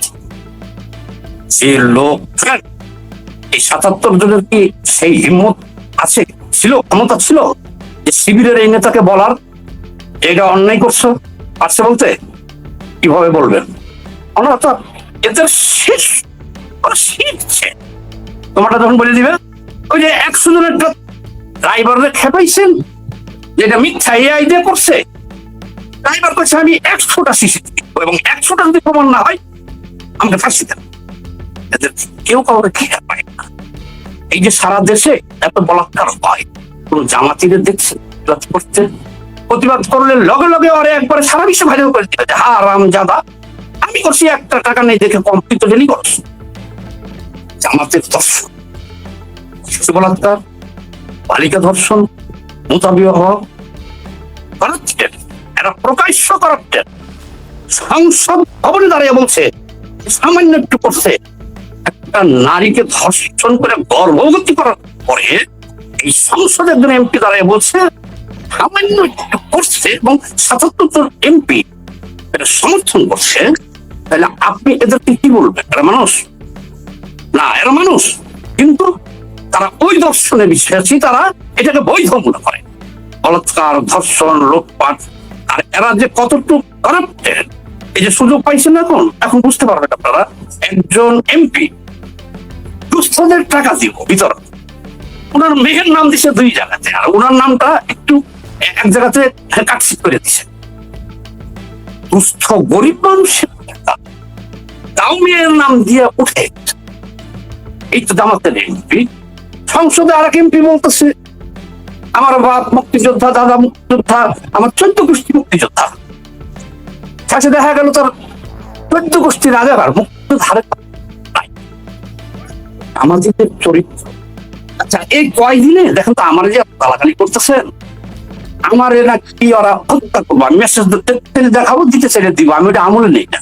Speaker 1: যে লোক এই ৭৭ জনের কি সেই হিম্মত আছে, ছিল, ক্ষমতা ছিল যে শিবিরের এই নেতাকে বলার এটা অন্যায় করছো? পারছে বলতে? কিভাবে বলবেন? ওনারা তো এদের শেষ শিখছে। তোমারটা যখন বলে দিবে, ওই যে ১০০ জনের ড্রাইভারদের খেপাইছেন যেটা মিথ্যা এআই দিয়ে করছে, ড্রাইভার করছে আমি ১০০টা সিসিটিভি এবং ১০০টা যদি প্রমাণ না হয় আমাকে ফাঁসি দেন। এদের কেউ কাউকে খেয়ে পায় না। এই যে সারা দেশে এত বলাৎকার হয়, কোন জামাতিদের দেখছে করতে, প্রতিবাদ করলে লগে লগে ওরে একবারে সারা বিশ্ব ভাইরাল করে দিল যে হারামজাদা, আমি করছি, একটা টাকা নেই দেখে কমপ্লিট ডেলি করছি। জামাতের ধর্ষণ, শিশু বলাৎকার, বালিকা ধর্ষণ, মতবিবাহ করাচ্ছেন, এরা প্রকাশ্য করাচ্ছেন। সংসদ ভবনে দাঁড়িয়ে বলছে সামান্য একটু করছে। একটা নারীকে ধর্ষণ করে গর্ভবতী করার পরে এই সংসদের একজন এমপি দাঁড়িয়ে বলছে সামান্য একটু করছে এবং ৭৭ জন এমপি এটা সমর্থন করছে। তাহলে আপনি এদেরকে কি বলবেন? এরা মানুষ না? এরা মানুষ, কিন্তু তারা ওই দর্শনে বিশ্বাসী, তারা এটাকে বৈধ মনে করে। বলাৎকার, ধর্ষণ, লুটপাট, আর এরা যে কতটুকু কারাপ্টেড, এই যে সুযোগ পাইছেন এখন, এখন বুঝতে পারবেন আপনারা। একজন এমপি দুস্থদের টাকা দিব বিতরণ, ওনার মেয়ের নাম দিছে ২ জায়গাতে, আর ওনার নামটা একটু এক জায়গাতে কাটছিট করে দিছে। দুস্থ গরিব মানুষের টাকা তাও মেয়ের নাম দিয়ে উঠে। এই তো জামাতের এমপি। সংসদে আর এক এমপি বলতেছে আমার বাপ মুক্তিযোদ্ধা, দাদা মুক্তিযোদ্ধা, আমার ১৪ গোষ্ঠী মুক্তিযোদ্ধা। শেষে দেখা গেল তার ১৪ গোষ্ঠীর আগে আর মুক্তিযোদ্ধারে নাই। আমাদের চরিত্র, আচ্ছা এই কয়দিনে দেখেন তো আমার যে গালাগালি করতেছেন, আমার এরা কি ওরা হত্যা করবো, আমি মেসেজ দেখাবো, দিতে ছেড়ে দিব, আমি ওটা আমলে নেই না।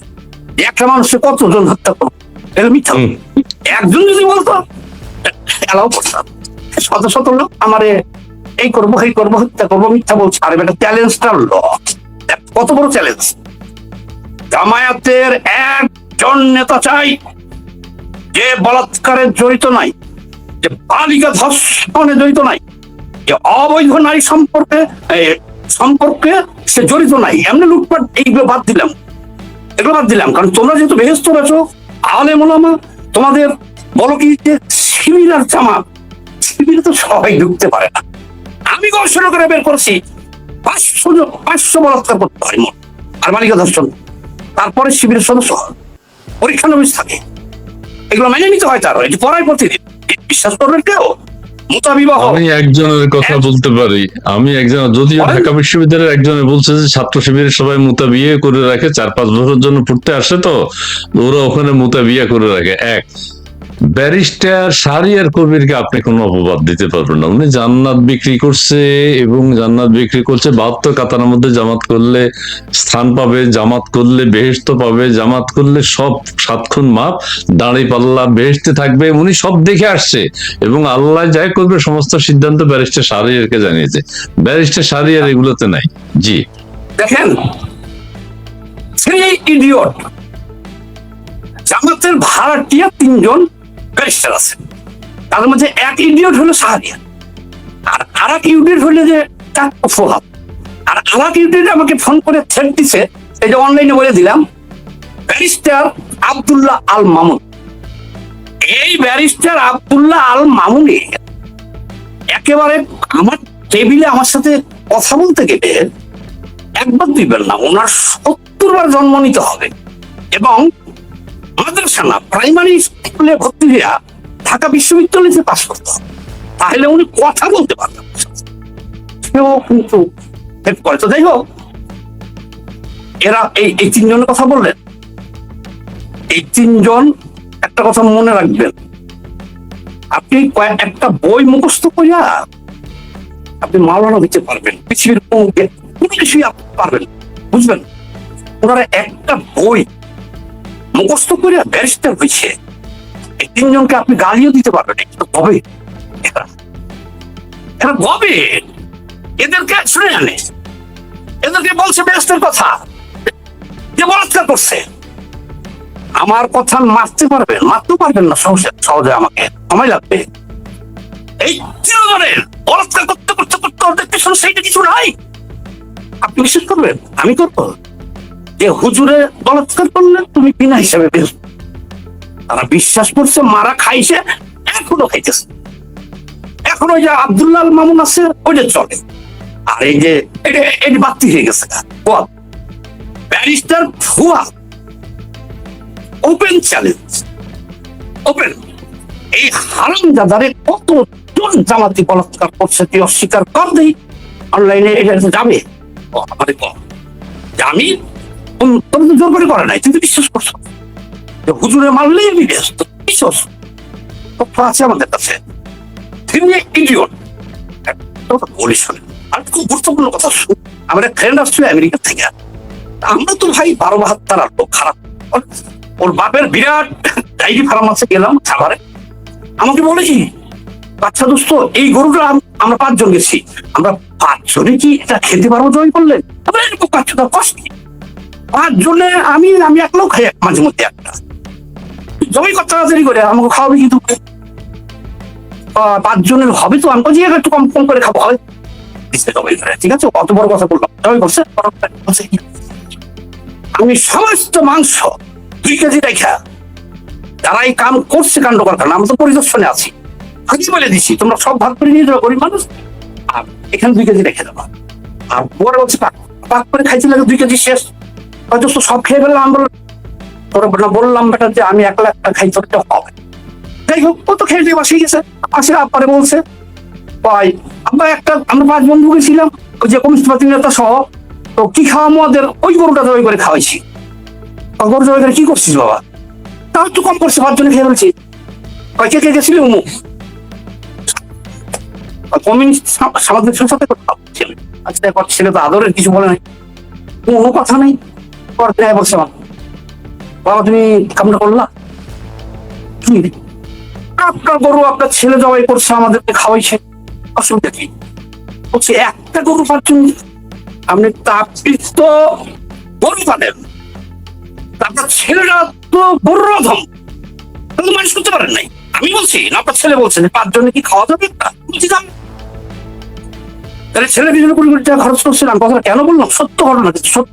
Speaker 1: একটা মানুষকে কতজন হত্যা করবো, এটা মিথ্যা। একজন যদি বলতো এলাও করতাম, শত শত লোক আমারে এই করবো, এই করবো, হত্যা করবো, মিথ্যা বলছে। আর এটা চ্যালেঞ্জটা ল, কত বড় চ্যালেঞ্জ। জামায়াতের একজন নেতা চাই যে বলাৎকারে জড়িত নাই, যে বালিকা ধর্ষণে জড়িত নাই, যে অবৈধ নারী সম্পর্কে সে জড়িত নাই। এমনি লুটপাট এইগুলো বাদ দিলাম, এগুলো বাদ দিলাম, কারণ তোমরা যেহেতু বেহেস্ত আছো, আলেম ওলামা, তোমাদের বলো কি যে শিবির আর জামাত, শিবিরে তো সবাই ঢুকতে পারে না। আমি গবেষণা করে বের করছি 500 বলাৎকার করতে পারি মোট, আর মালিকা দর্শন। তারপরে শিবিরের সদস্য পরীক্ষা নবিশ থাকে, এগুলো মেনে নিতে হয়। তারও এটি পড়ায় প্রতিদিন, বিশ্বাস করবেন কেউ? মোতাবিবাহ
Speaker 2: আমি একজনের কথা বলতে পারি, আমি একজন, যদিও ঢাকা বিশ্ববিদ্যালয়ের একজনে বলছে যে ছাত্র শিবিরের সবাই বিয়ে করে রাখে, 4-5 বছরের জন্য পড়তে আসে, তো ওরা ওখানে বিয়ে করে রাখে। এক ব্যারিস্টার শাহরিয়ার কবিরকে আপনি কোনো অপবাদ দিতে পারবেন না। উনি জান্নাত বিক্রি করছে এবং জান্নাত বিক্রি করছে 72 কাতারের মধ্যে। জামাত করলে স্থান পাবে, জামাত করলে বেহেশত পাবে, জামাত করলে সব 7 খুন মাপ, দাঁড়ি পাল্লা বেহেশতে থাকবে। উনি সব দেখে আসছে এবং আল্লাহ যাই করবে সমস্ত সিদ্ধান্ত ব্যারিস্টার শাহরিয়ারকে জানিয়েছে। ব্যারিস্টার শাহরিয়ার এগুলোতে নাই। জি
Speaker 1: দেখেন, সেই ইডিয়ট জামাতের ভাড়াটিয়া 3 জন ব্যারিস্টার আছে, তার মধ্যে এক ইডিয়ট হলো শাহরিয়ার, আর এক ইডিয়ট হলো যে ফোহাব, আর এক ইডিয়ট আমাকে ফোন করে থ্রেট দিছে, এই যে অনলাইনে বলে দিলাম, ব্যারিস্টার আব্দুল্লাহ আল মামুন। এই ব্যারিস্টার আব্দুল্লাহ আল মামুনি একেবারে আমার টেবিলে আমার সাথে কথা বলতে গেলে একবার 2 বার না, ওনার 70 বার জন্ম নিতে হবে এবং মাদ্রাসা না, প্রাইমারি স্কুলে ভর্তি হয়ে ঢাকা বিশ্ববিদ্যালয়ে পাস করতে হবে, তাহলে উনি কথা বলতে পারবেন। সেও কিন্তু হেল্প করে। তো যাই হোক, এরা এই 3 জনের কথা বললেন। এই 3 জন একটা কথা মনে রাখবেন, আপনি একটা বই মুখস্থ করিয়া আপনি মাওলানা দিতে পারবেন, পৃথিবীর কোনো কিছুই আপনি পারবেন, বুঝবেন? ওনারা একটা বই মুখস্থ করে ব্যারিস্টার হয়েছে। এই 3 জনকে আপনি গালিও দিতে পারবেন, একটু গবে এরা গবে। এদেরকে শুনে আনে, এদেরকে বলছে ব্যারিস্টার কথা, যে বলাৎকার করছে। আমার কথা মারতে পারবেন না সহজে, আমাকে সময় লাগবে। এই 3 জনের বলাৎকার করতে করতে করতে ওদের পেছনে সেইটা কিছু নাই। আপনি বিশ্বাস করবেন? আমি করবো যে হুজুরে বলাৎকার করলে তুমি বিনা হিসাবে বের। তারা বিশ্বাস করছে, মারা খাইছে, এখনো খাইতেছে। এখন ওই যে আব্দুল্লাহ আল মামুন আছে, ওইটা চলে। আর এই যে এটা বাড়তি হয়ে গেছে ব্যারিস্টার ফুয়া, ওপেন চ্যালেঞ্জ, ওপেন। এই হারামজাদারে কত জন জামাতি বলাৎকার করছে, তুই অস্বীকার কর দেই, অনলাইনে এটা যাবে আমাদের কর যে আমি তুমি তো জোর করে করে নাই, তুমি বিশ্বাস করছো যে হুজুরে মারলেই আমি ব্যস্ত, বিশ্বাস তথ্য আছে আমাদের কাছে। ইডিয়ট বলিস। আর খুব গুরুত্বপূর্ণ কথা, আমার এক ফ্রেন্ড আসছিল আমেরিকা থেকে। আমরা তো ভাই 12-72 আর লোক খারাপ। ওর বাপের বিরাট ডাইরি ফার্ম আছে, গেলাম খাবারে, আমাকে বলে কি বাচ্চা দোস্ত, এই গরুটা আমরা 5 জন গেছি, আমরা 5 জনে কি এটা খেতে পারবো? জয় করলেন কষ্ট 5 জনে, আমি একলাও খাই মাঝে মধ্যে একটা জমি কত তাড়াতাড়ি করে আমাকে খাওয়াবে, কিন্তু 5 জনের হবে তো, আমি যে একটু কম কম করে খাবো, হবে ঠিক আছে, অত বড় কথা বললাম। আমি সমস্ত মাংস 2 কেজি রেখা, যারা এই কাম করছে কাণ্ড কারখানা, আমরা তো পরিদর্শনে আছি, আগে বলে দিছি তোমরা সব ভাগ করে নিয়ে যাবো গরিব মানুষ, আর এখানে 2 কেজি রেখে দেবো। আর পরে বলছে পাক করে খাইতে লাগে 2 কেজি শেষ, হয়তো সব খেয়ে ফেললাম। আমরা বললাম বেটা যে আমি 1 লাখ টাকা খাই, তোরটা হবে। যাই হোক, ও তো খেয়ে দিয়ে বসে গেছে। আসে পরে বলছে ভাই আমরা 5 বন্ধু গেছিলাম, ওই যে কমিউনিস্ট পার্টি নেতা সহ, তো কি খাওয়া আমাদের ওই গরুটা জবাই করে খাওয়াইছি। গরু জবাই করে কি করছিস বাবা? তাও একটু কম করছে, 5 জনে খেয়ে ফেলছি। কে কে গেছিল? উমুক কমিউনিস্ট সামাজিক সাথে ছেলে তো আদরের কিছু বলে নাই, কোনো কথা নেই। বলছে বাবা তুমি কামটা করলা কি? আপনার গরু আপনার ছেলে জবাই করছে, আমাদেরকে খাওয়াইছে, অসুবিধা কি? বলছে একটা গরু পাচ্ছেন আপনি, তো গরু পাবেন, আপনার ছেলেরা তো বড় রকম মানুষ করতে পারেন নাই। আমি বলছি না, আপনার ছেলে বলছে যে 5 জনে কি খাওয়া যাবে? তাহলে ছেলের পিছনে 20 কোটি টাকা খরচ করছিলাম, কথাটা কেন বললাম? সত্য ঘটনা, সত্য।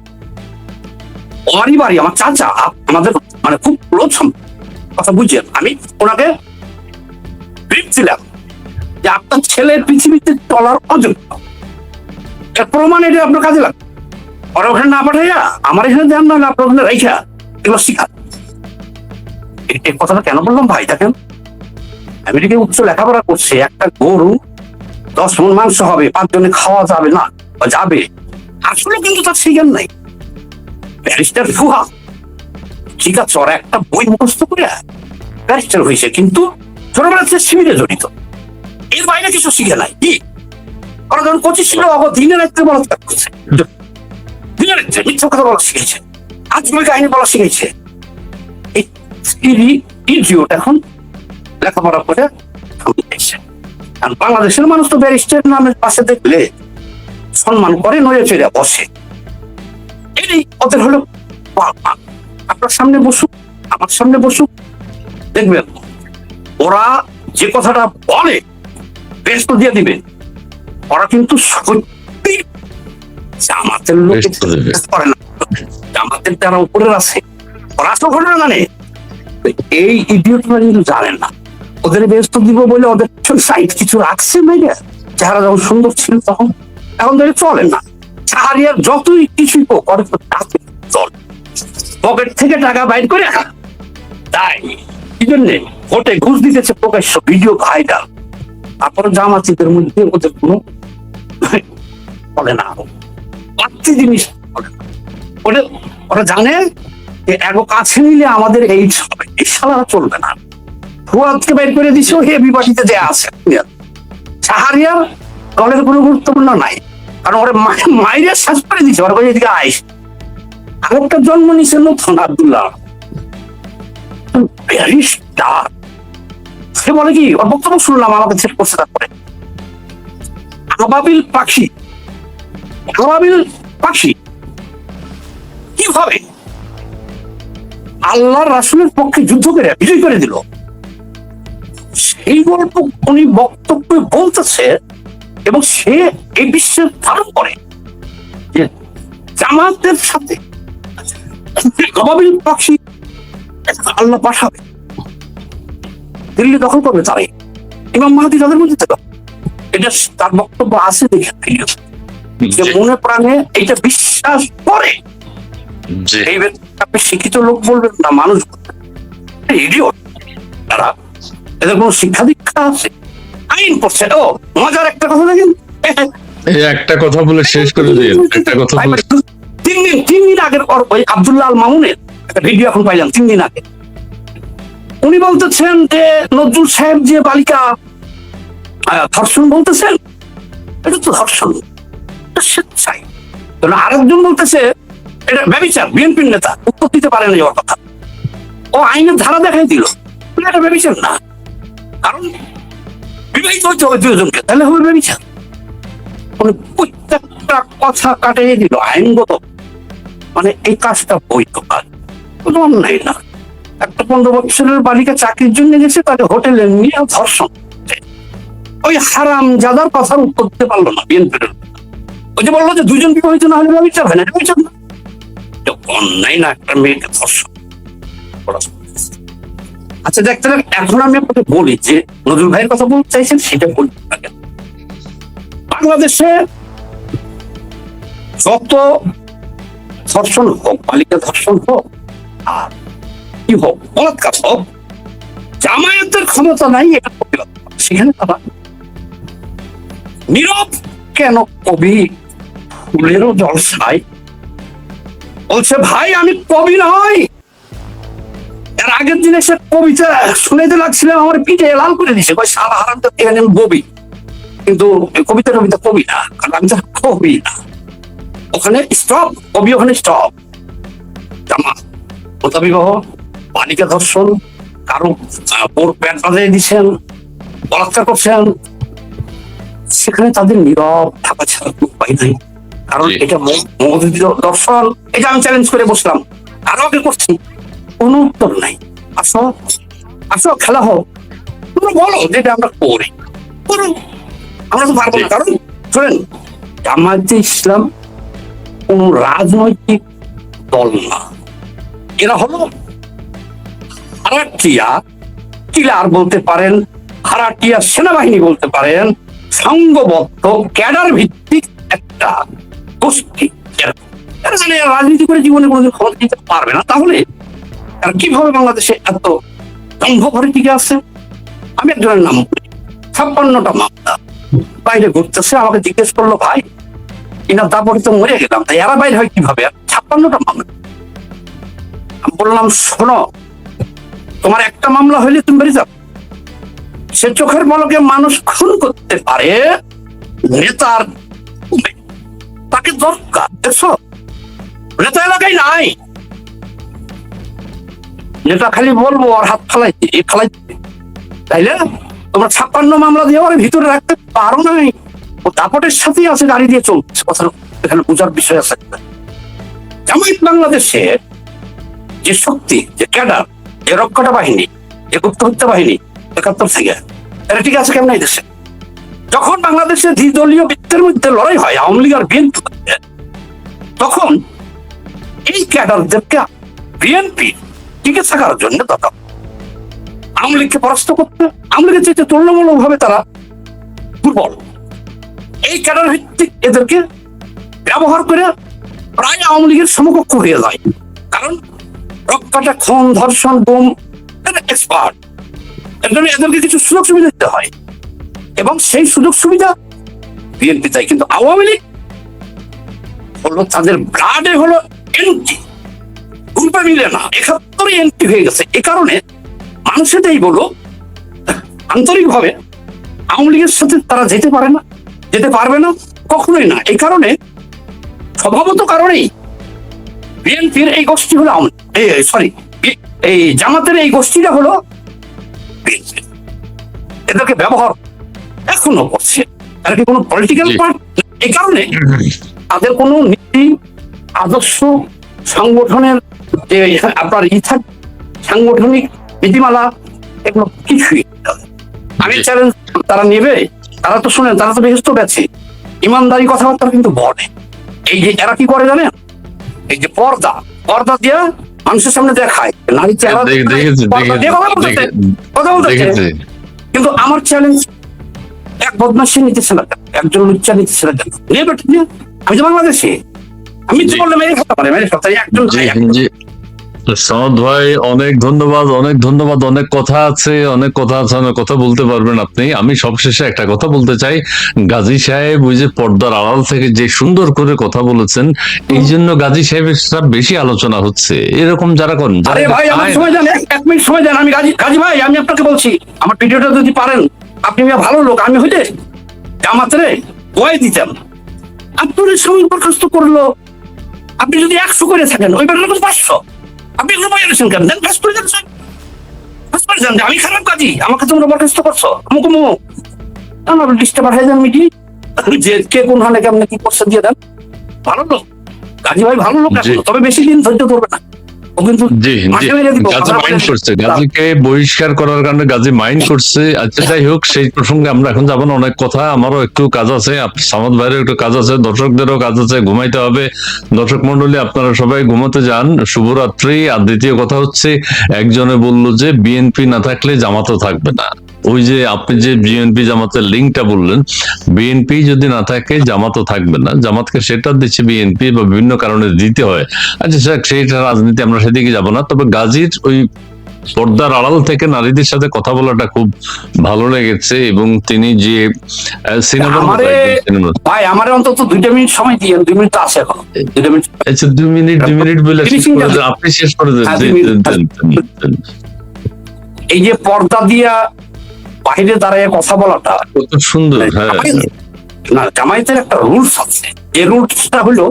Speaker 1: ওরই বাড়ি, আমার চাচা, আমাদের মানে খুব ক্লোজ কথা বুঝছেন। আমি ওনাকে বলছিলাম যে আপনার ছেলে পৃথিবীতে চলার অযোগ্য, এর প্রমাণ এটা আপনার কাজে লাগবে। ওরা ওখানে না পাঠাইয়া আমার এখানে দেন, না আপনার ওখানে রাইখা এগুলো শিখা। এই কথাটা কেন বললাম ভাই? দেখেন, আমেরিকায় উচ্চ লেখাপড়া করছে, একটা গরু 10 মণ মাংস হবে, 5 জনে খাওয়া যাবে না বা যাবে, আসলে কিন্তু তার সেই জ্ঞান নাই। ব্যারিস্টার ফুহা, ঠিক আছে, ওরা একটা বই মুখস্থ করে ব্যারিস্টার হয়েছে, কিন্তু ছোটবেলা থেকে শিবিরে জড়িত, এর বাইরে কিছু শিখে নাই। কি ওরা যখন 25 ছিল, দিনে রাত্রে বলাৎকার করছে, দিনে রাত্রে মিথ্যা কথা বলা শিখেছে, আজগুলি কাহিনী বলা শিখেছে। ইডিওট এখন লেখাপড়া করে বাংলাদেশের মানুষ তো ব্যারিস্টার নামের পাশে দেখলে সম্মান করে, নড়ে ফিরে বসে। এটাই ওদের হলো। আপনার সামনে বসুক, আমার সামনে বসুক, দেখবেন ওরা যে কথাটা বলে বেস্ট দিয়ে দিবে। ওরা কিন্তু সত্যি জামাতের লোক করে না, জামাতের যারা উপরে আছে ওরা আসল ঘটনা জানে। এই ইডিয়টরা কিন্তু জানেন না। ওদের ব্যস্ত দিব বলে ওদের সাইড কিছু রাখছে মেয়ে, চেহারা যখন সুন্দর ছিল তখন, এখন ধরে চলে না। চাহারিয়ার যতই কিছুই করে চল, পকেট থেকে টাকা বাইর করে তাই কি জন্য ভোটে ঘুষ দিতেছে প্রকাশ্য, ভিডিও ভাইরাল। তারপরে জামাতিদের মধ্যে ওদের কোনো বলে না, বাড়তি জিনিস বলে না। ওরা জানে যে এগো কাছে নিলে আমাদের এই হবে, এই সালারা চলবে না। ফুয়াদকে বের করে দিছে, হেভি বাটিতে যে আছে সাহারিয়ার দলের কোনো গুরুত্বপূর্ণ নাই, কারণ ওরা মায়ের সাজ করে দিচ্ছে। ওরা এদিকে আইস আরেকটা জন্ম নিছে নতুন আব্দুল্লাহ, ব্যারিস্টার। সে বলে কি, ওর বক্তব্য শুনলাম, আমাকে ছেড়ে করছে। তারপরে আবাবিল পাখি, আবাবিল পাখি কিভাবে আল্লাহর রাসূলের পক্ষে যুদ্ধ করে বিজয় করে দিল, সেই গল্প উনি বক্তব্যে বলতেছে। এবং সে এই বিশ্বাস ধারণ করে যে জামাতের সাথে আবাবিল পাখি আল্লাহ পাঠাবে, দিল্লি দখল করবে তারাই, ইমাম মাহদী তাদের মধ্যে থেকে। এটা তার বক্তব্য আছে, দেখে যে মনে প্রাণে এটা বিশ্বাস করে। এই আপনি শিক্ষিত লোক বলবেন না, মানুষ ইডিয়ট তারা, এদের কোনো শিক্ষা দীক্ষা আছে? আইন পড়ছে। ও মজার একটা কথা দেখেন,
Speaker 2: এই একটা কথা বলে শেষ করে দিন। একটা কথা বলে
Speaker 1: 3 দিন আগের ওই আব্দুল্লাহ আল মামুনের একটা ভিডিও এখন পাইলাম 3 দিন আগে। উনি বলতেছেন যে নজরুল সাহেব যে বালিকা ধর্ষণ বলতেছেন, এটা তো ধর্ষণ স্বেচ্ছায়। আরেকজন বলতেছে এটা ব্যভিচার, বিএনপির নেতা উত্তর দিতে পারে না ওর কথা, ও আইনের ধারা দেখাই দিল, এটা ব্যভিচার না, কারণ বিবাহিত হইতে হবে 2 জনকে, তাহলে হবে ব্যভিচার। মানে প্রত্যেকটা কথা কাটিয়ে দিল আইনগত। মানে এই কাজটা বৈধ কাজ, কোনো অন্যায় না। একটা 15 বছরের বালিকা চাকরির জন্য গেছে, তাকে হোটেলে নিয়ে ধর্ষণ, ওই হারাম জাদার কথার উত্তর দিতে পারলো না বিএনপির। ওই যে বললো যে 2 জন বিবাহিত না হলে ব্যভিচার হয় না, এটা বিচার না, অন্যায় না একটা মেয়েকে ধর্ষণ। আচ্ছা দেখতে, এখন আমি আপনাকে বলি যে নজরুল ভাইয়ের কথা বলতে চাইছেন, সেটা বলতে থাকেন। বাংলাদেশে যত ধর্ষণ হোক, বালিকা ধর্ষণ হোক আর কি হোক, বলাৎকার হোক, জামায়াতের ক্ষমতা নাই এটা প্রতিবাদ। সেখানে তারা নীরব কেন? কবি ফুলেরও জলসায় বলছে, ভাই আমি কবি নয়। এর আগের দিন এসে কবিতা শুনেতে লাগছিলাম, আমার পিঠে লাল করে দিছে, সারা হারাম তো এখানে কবি, কিন্তু কবিতা কবি না, কারণ আমি তো কবি না। ওখানে স্টপ, কবি ওখানে স্টপ। জামাত বিবাহ, বালিকা ধর্ষণ, কারো প্যান্ট বাজিয়ে দিচ্ছেন, বলাৎকার করছেন, সেখানে তাদের নীরব থাকা ছাড়া উপায় নাই। কারণ এটা দর্শন, এটা আমি চ্যালেঞ্জ করে বসলাম, আরো আগে করছি, কোনো উত্তর নাই। আসো আসো খেলা হোক, তোমরা বলো যেটা আমরা করি, করুন, আমরা তো পারবো না। কারণ শোনেন, জামায়াতে ইসলাম কোন রাজনৈতিক দল না, এরা হলো কিলার বলতে পারেন, ভাড়াটিয়া সেনাবাহিনী বলতে পারেন, সংঘবদ্ধ ক্যাডার ভিত্তিক একটা গোষ্ঠী। এরা জানে রাজনীতি করে জীবনে কোনোদিন ক্ষমতা দিতে পারবে না, তাহলে আর কিভাবে বাংলাদেশে এত দম্ভ ঘরে টিকে আছে? আমি একজনের নাম বলি, 56টা মামলা বাইরে ঘুরতেছে, আমাকে জিজ্ঞেস করলো, ভাই এনার দাপটে তো মরে গেলাম, তাই এরা বাইরে হয় কিভাবে? 56টা মামলা। আমি বললাম, শোনো, তোমার একটা মামলা হইলে তুমি বেরিয়ে যাও। সে চোখের পলকে মানুষ খুন করতে পারে, নেতার তাকে দরকার। দেখছো, নেতা এলাকায় নাই, নেতা খালি বলবো আর হাত ফালাইতে, তাইলে তোমরা 56 মামলা দিয়ে ওর ভিতরে রাখতে পারো নাই। ও দাপটের সাথেই আছে, গাড়ি দিয়ে চলছে। কথা এখানে বোঝার বিষয় আছে। জামায়াত বাংলাদেশে যে শক্তি, যে ক্যাডার, যে রক্ষাটা বাহিনী, যে গুপ্ত হত্যা বাহিনী 71 থেকে, এরা ঠিক আছে কেমন এই দেশে? যখন বাংলাদেশে দ্বিদলীয় বৃত্তের মধ্যে লড়াই হয় আওয়ামী লীগ আর বিএনপি, তখন এই ক্যাডারদেরকে বিএনপি টিকে থাকার জন্য দরকার আওয়ামী লীগকে পরাস্ত করতে। আওয়ামী লীগের চাইতে তুলনামূলক ভাবে তারা দুর্বল। এই ক্যাডার ভিত্তিক এদেরকে ব্যবহার করে প্রায় আওয়ামী লীগের সমকক্ষ হয়ে যায়, কারণ রক্ষাটা খুন, ধর্ষণ, গুম এক্সপার্ট। এর জন্য এদেরকে কিছু সুযোগ সুবিধা দিতে হয়, এবং সেই সুযোগ সুবিধা বিএনপি চাই। কিন্তু আওয়ামী লীগ হলো তাদের ব্লাডে হলো এন্টি, গ্রুপে মিলে না, 71 এন্টি হয়ে গেছে। এ কারণে মানুষ এটাই বলো, আন্তরিক ভাবে আওয়ামী লীগের সাথে তারা যেতে পারে না, যেতে পারবে না, কখনোই না। এই কারণে স্বভাবত কারণেই বিএনপির এই গোষ্ঠী হলো সরি এই জামাতের এই গোষ্ঠীটা হলো বিএনপি। এদেরকে ব্যবহার এখনো করছে, এরা কি কোনো পলিটিক্যাল পার্ট? এই কারণে তাদের কোনো নীতি, আদর্শ, সংগঠনের যে আপনার সাংগঠনিক নীতিমালা, এগুলো কিছুই আমি চ্যালেঞ্জ তারা নেবে। তারা তো শুনেন, তারা তো বেহেস্ত গেছে, ইমানদারি কথাবার্তা কিন্তু বলে। এই যে এরা কি করে জানেন, এই যে পর্দা দিয়ে মানুষের সামনে দেখায় নারী চেহারা কথা বলতে। কিন্তু আমার চ্যালেঞ্জ, এক বদমাসী নিতেছে না, একজন লুচ্চা নিতেছে না, আমি তো বাংলাদেশে, আমি তো বললে মেরে খেতে পারে, মেরে খেতে একজন।
Speaker 2: সনদ ভাই অনেক ধন্যবাদ, অনেক ধন্যবাদ। অনেক কথা আছে, অনেক কথা বলতে পারবেন আপনি। আমি সবশেষে একটা কথা বলতে চাই, গাজী সাহেব ওই যে পর্দার আড়াল থেকে যে সুন্দর করে কথা বলেছেন, এই জন্য গাজী সাহেবের বেশি আলোচনা হচ্ছে। এরকম যারা করেন,
Speaker 1: আরে ভাই আমার সময় দেন, 1 মিনিট সময় দেন। আমি গাজী ভাই, আমি আপনাকে বলছি, আমার ভিডিওটা যদি পারেন, আপনি ভালো লোক, আমি হইতে জামাতরে বয় দিতাম। আপনার সময় বরখাস্ত করলো, আপনি যদি 100 করে থাকেন, ওই বেলা 500, আপনি এগুলো বয়ে দিয়েছেন কেন? দেন ফাঁস করে যান, আমি খারাপ কাজী, আমাকে তোমরা বরখাস্ত করছো, আমাকে আমার লিস্টে পাঠিয়ে দেন মিটিয়ে, যে কে কোন হানে কেমন কি করছে দিয়ে দেন। ভালো লোক গাজী ভাই, ভালো লোক, তবে বেশি দিন ধৈর্য ধরবে না।
Speaker 2: গাজীকে বহিষ্কার করার কারণে গাজী মাইন্ড করছে। আচ্ছা, যাই হোক, সেই প্রসঙ্গে আমরা এখন যাবো না। অনেক কথা, আমারও একটু কাজ আছে, সামাদ ভাইয়ের একটু কাজ আছে, দর্শকদেরও কাজ আছে, ঘুমাইতে হবে। দর্শক মন্ডলী, আপনারা সবাই ঘুমাতে যান, শুভরাত্রি। আর দ্বিতীয় কথা হচ্ছে, একজনে বললো যে বিএনপি না থাকলে জামাতও থাকবে না। ওই যে আপনি যে বিএনপি জামাতের লিঙ্কটা বললেন, বিএনপি যদি না থাকে জামাতও থাকবে না। জামাতকে সেটা দিচ্ছে বিএনপি বা বিভিন্ন কারণে দিতে হয়। আচ্ছা, সেইটা রাজনীতি, আমরা সেদিকে যাব না। তবে গাজীর ওই পর্দার আড়াল থেকে নারীদের সাথে কথা বলাটা খুব ভালো লেগেছে, এবং তিনি যে সিনেমা
Speaker 1: ভাই আমার অন্তত 2 মিনিট সময় দিয়ে, 2 মিনিট আছে এখন, 2 মিনিট।
Speaker 2: আচ্ছা, 2 মিনিট বলে আপনি শেষ করে দেন।
Speaker 1: এই যে পর্দা দিয়া বাইরে দাঁড়িয়ে কথা বলাটা
Speaker 2: কত সুন্দর। হ্যাঁ,
Speaker 1: না, জামায়াতের একটা রুলস আছে। এই রুলসটা হলো,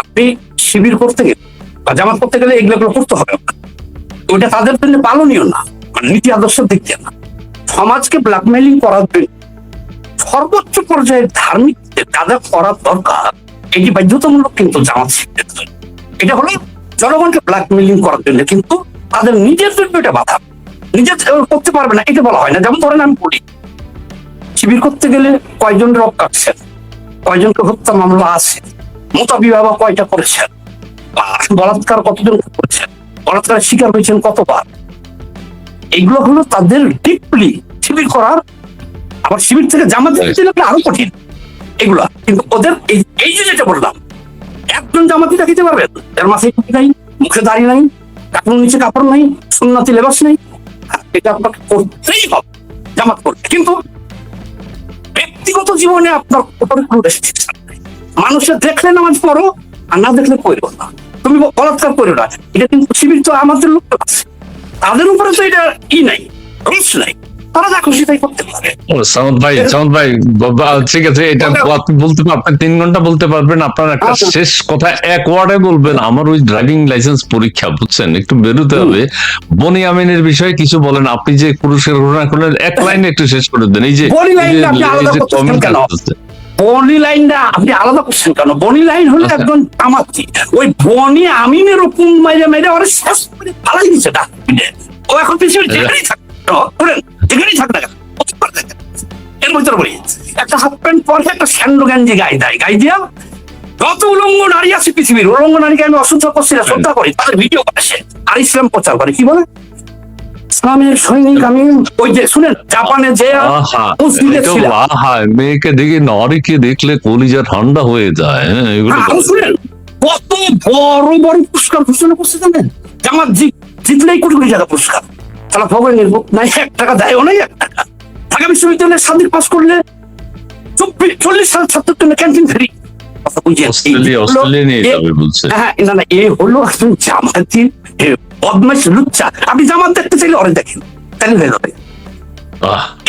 Speaker 1: আপনি শিবির করতে গেলে বা জামাত করতে গেলে এগুলো করতে হবে। ওইটা তাদের জন্য পালনীয় না, মানে নীতি আদর্শের দিক দিয়ে না। সমাজকে ব্ল্যাকমেইলিং করার জন্য সর্বোচ্চ পর্যায়ে ধার্মিক কাজে করার দরকার, এটি বাধ্যতামূলক কিন্তু জামাত শিখতে। এটা হলো জনগণকে ব্ল্যাকমেইলিং করার জন্য, কিন্তু তাদের নিজের জন্য এটা বাধা, নিজে করতে পারবে না এটা বলা হয় না। যেমন ধরেন আমি বলি, শিবির করতে গেলে কয়জন রক কাটছেন, কয়জনকে হত্যা মামলা আছে, মোতাবিবাহ কয়টা করেছেন, বলাৎকার কতজন করেছেন, বলাৎকারের শিকার হয়েছেন কতবার, এগুলো হলো তাদের ডিপলি শিবির করার, আবার শিবির থেকে জামাত আরো কঠিন এগুলা। কিন্তু ওদের এই যে যেটা বললাম, একজন জামাতি দেখাতে পারবেন এর মাথায় টুপি নাই, মুখে দাড়ি নাই, কাপড় নিচে কাপড় নাই, সুন্নতি লেবাস নেই, এটা আপনাকে করতেই হবে জামাত করতে। কিন্তু ব্যক্তিগত জীবনে আপনার উপরে কোনো রেস্ট্রিকশন নেই। মানুষের দেখলে নামাজ পড়ো, আর না দেখলে পড়ো না, তুমি বলাৎকার করো না, এটা কিন্তু শিবির তো আমাদের লোক আছে, তাদের উপরে তো এটা নাই, রুলস নাই, তারা যা খুশি তাই করতে পারে।
Speaker 2: সামন্ত ভাই ঠিক আছে, এটা আপনি বলতে পারবেন, 3 ঘন্টা বলতে পারবেন। আপনার একটা শেষ কথা এক ওয়ার্ডে বলবেন। আমার ওই ড্রাইভিং লাইসেন্স পরীক্ষা, বুঝছেন, একটু বেরোতে হবে। বনি আমিনের বিষয়ে কিছু বলেন। আপনি যে পুরস্কার ঘোষণা করলেন, এক লাইনে একটু শেষ করে দেন। এই যে
Speaker 1: বনি লাইনটা আপনি আলাদা করছেন কেন? বনি লাইন হলো একজন তামাতি, ওই বনি আমিনের রকম মাইরে মাইরে ওরা শেষ করে ফালাই দিচ্ছে ডাস্টবিনে। ও এখন পৃথিবীর যেখানেই থাক যেখানেই থাক না কেন, এর ভিতরে বলি একটা হাফ প্যান্ট পরে একটা স্যান্ডো গেঞ্জি গায়ে দেয়, গায়ে দিয়া যত উলঙ্গ নারী আছে পৃথিবীর, উলঙ্গ নারীকে আমি অশ্রদ্ধা করছি না, শ্রদ্ধা করি, তাদের ভিডিও আসে আর ইসলাম প্রচার করে। কি বলে ইসলামের সৈনিক আমি। ওই যে শুনেন জাপানে যে
Speaker 2: মেয়েকে দেখে নারীকে দেখলে কলিজা ঠান্ডা হয়ে যায়।
Speaker 1: শুনেন কত বড় বড় পুরস্কার ঘোষণা করছে জানেন? জামাত জিতলেই কোটি কোটি টাকা পুরস্কার, তারা ভগবান নির্ভর নাই, 1 টাকা দেয়ও নাই। 1 টাকা ঢাকা বিশ্ববিদ্যালয়ের স্বাধীন পাস করলে 40 সাল ছাত্রের জন্য ক্যান্টিন ফ্রি। হ্যাঁ না না, এ হলো একজন জামাতি বদমাইশ লুচ্চা। আপনি জামাত দেখতে চাইলে অরে দেখেন, তাহলে হয়ে যাবে।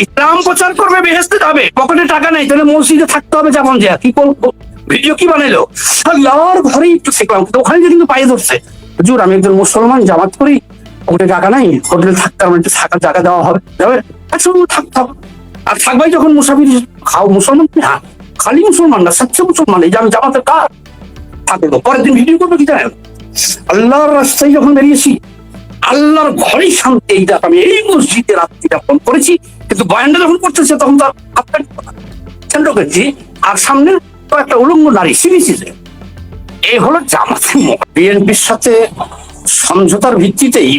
Speaker 1: ইসলাম প্রচার করবে, বেহেশতে যাবে, পকেটে টাকা নাই, তাহলে মসজিদে থাকতে হবে। যেমন যে কি করবো, ভিডিও কি বানাইলো আল্লাহর ঘরেই একটু শিখলাম, কিন্তু ওখানে যে কিন্তু পায়ে ধরছে, হুজুর আমি একজন মুসলমান, জামাত করি, পকেটে টাকা নাই, হোটেলে থাকতে আমার একটু থাকার জায়গা দেওয়া হবে, যাবে থাক। আর থাকবাই যখন মুসাফির খাও, মুসলমান হ্যাঁ, খালি মুসলমান না, সচ্চে মুসলমান, এই যে আমি জামাতের কাজ থাকবো। পরের দিন ভিডিও করবো কি জানেন, আল্লাহর রাস্তায় যখন বেরিয়েছি, আল্লাহর ঘরেই শান্তি, এই দেখ আমি এই মসজিদে রাত্রি যাপন করেছি। কিন্তু বয়ানটা যখন করতেছে তখন তো কেন্দ্র করেছি, আর সামনে তো একটা উলঙ্গ নারী সিরিজে। এই হলো জামাতের মত। বিএনপির সাথে সমঝোতার ভিত্তিতেই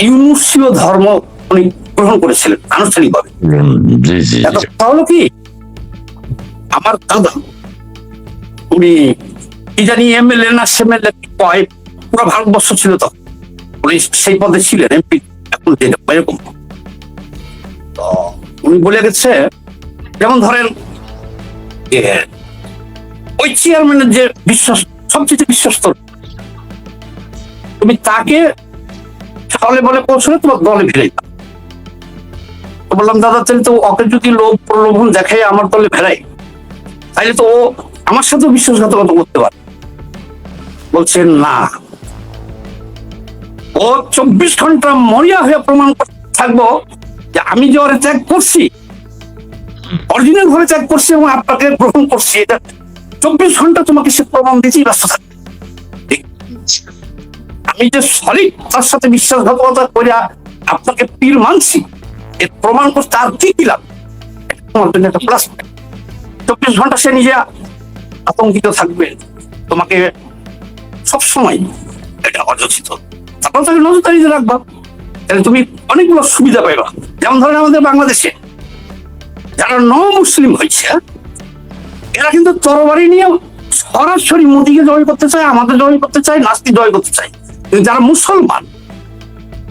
Speaker 1: ইউনুসীয় ধর্ম উনি গ্রহণ করেছিলেন আনুষ্ঠানিকভাবে। তাহলে কি আমার দাদা উনি কি জানি এমএলএ না সেমএলএ কয়, পুরো ভারতবর্ষ ছিল তখন, উনি সেই পদে ছিলেন এমপি, এখন এরকম। তো উনি বলে গেছে, যেমন ধরেন ওই চেয়ারম্যানের যে সবচেয়ে বিশ্বস্ত, তুমি তাকে দলে বলে পৌঁছলে তোমার দলে ফিরে। বললাম দাদা তাহলে তো ওকে যদি লোভ প্রলোভন দেখায় আমার দলে ফেরাই, তাহলে তো ও আমার সাথেও বিশ্বাসঘাতকতা করতে পারে। বলছেন না, ও 24 ঘন্টা মরিয়া হয়ে প্রমাণ করতে থাকবো যে আমি যে ওরে ত্যাগ করছি, অরিজিনাল ভাবে ত্যাগ করছি এবং আপনাকে গ্রহণ করছি, এটা 24 ঘন্টা তোমাকে সে প্রমাণ দিতেই ব্যস্ত থাকবে। আমি যে সলিড তার সাথে বিশ্বাসঘাতকতা করে আপনাকে পীর মানছি, এর প্রমাণ করতে আর কি দিলাম, তোমার জন্য একটা প্লাস। 24 ঘন্টা সে নিজে আতঙ্কিত থাকবে, তোমাকে সবসময় এটা অযোচিত, তারপর তাকে নজরদারিতে রাখবা, তাহলে তুমি অনেকগুলো সুবিধা পাইবা। যেমন ধরেন আমাদের বাংলাদেশে যারা মুসলিম হয়েছে, এরা কিন্তু তরবারি নিয়ে সরাসরি মোদিকে জয় করতে চায়, আমাদের জয় করতে চায়, নাস্তি জয় করতে চায়। কিন্তু যারা মুসলমান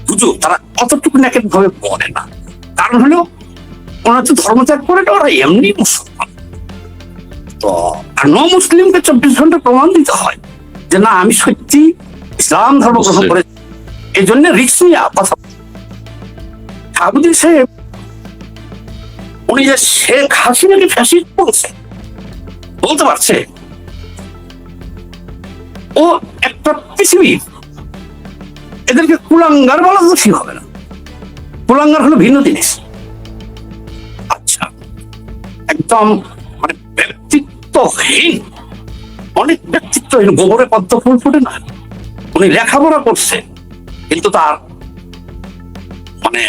Speaker 1: বুঝো, তারা অতটুকু নেকেট ভাবে পড়ে না। কারণ হলো ওরা তো ধর্মত্যাগ করে, ওরা এমনি মুসলমান। তো আর মুসলিমকে 24 ঘন্টা প্রমাণ দিতে হয় যে না আমি সত্যি ইসলাম ধর্ম গ্রহণ করে। এই জন্য রিস্ক নিয়ে কথা সাহেব উনি যে শেখ হাসিনাকে ফ্যাসিস্ট বলছে, বলতে পারছে, ও একটা পৃথিবী, এদেরকে কুলাঙ্গার বলা তো ঠিক হবে না, কুলাঙ্গার হলো ভিন্ন জিনিস। আচ্ছা, একদম মানে ব্যক্তিত্বহীন, অনেক ব্যক্তিত্বহীন, গোবরে পদ্ম ফুল ফুটে না। উনি লেখাপড়া করছে, কিন্তু তার মানে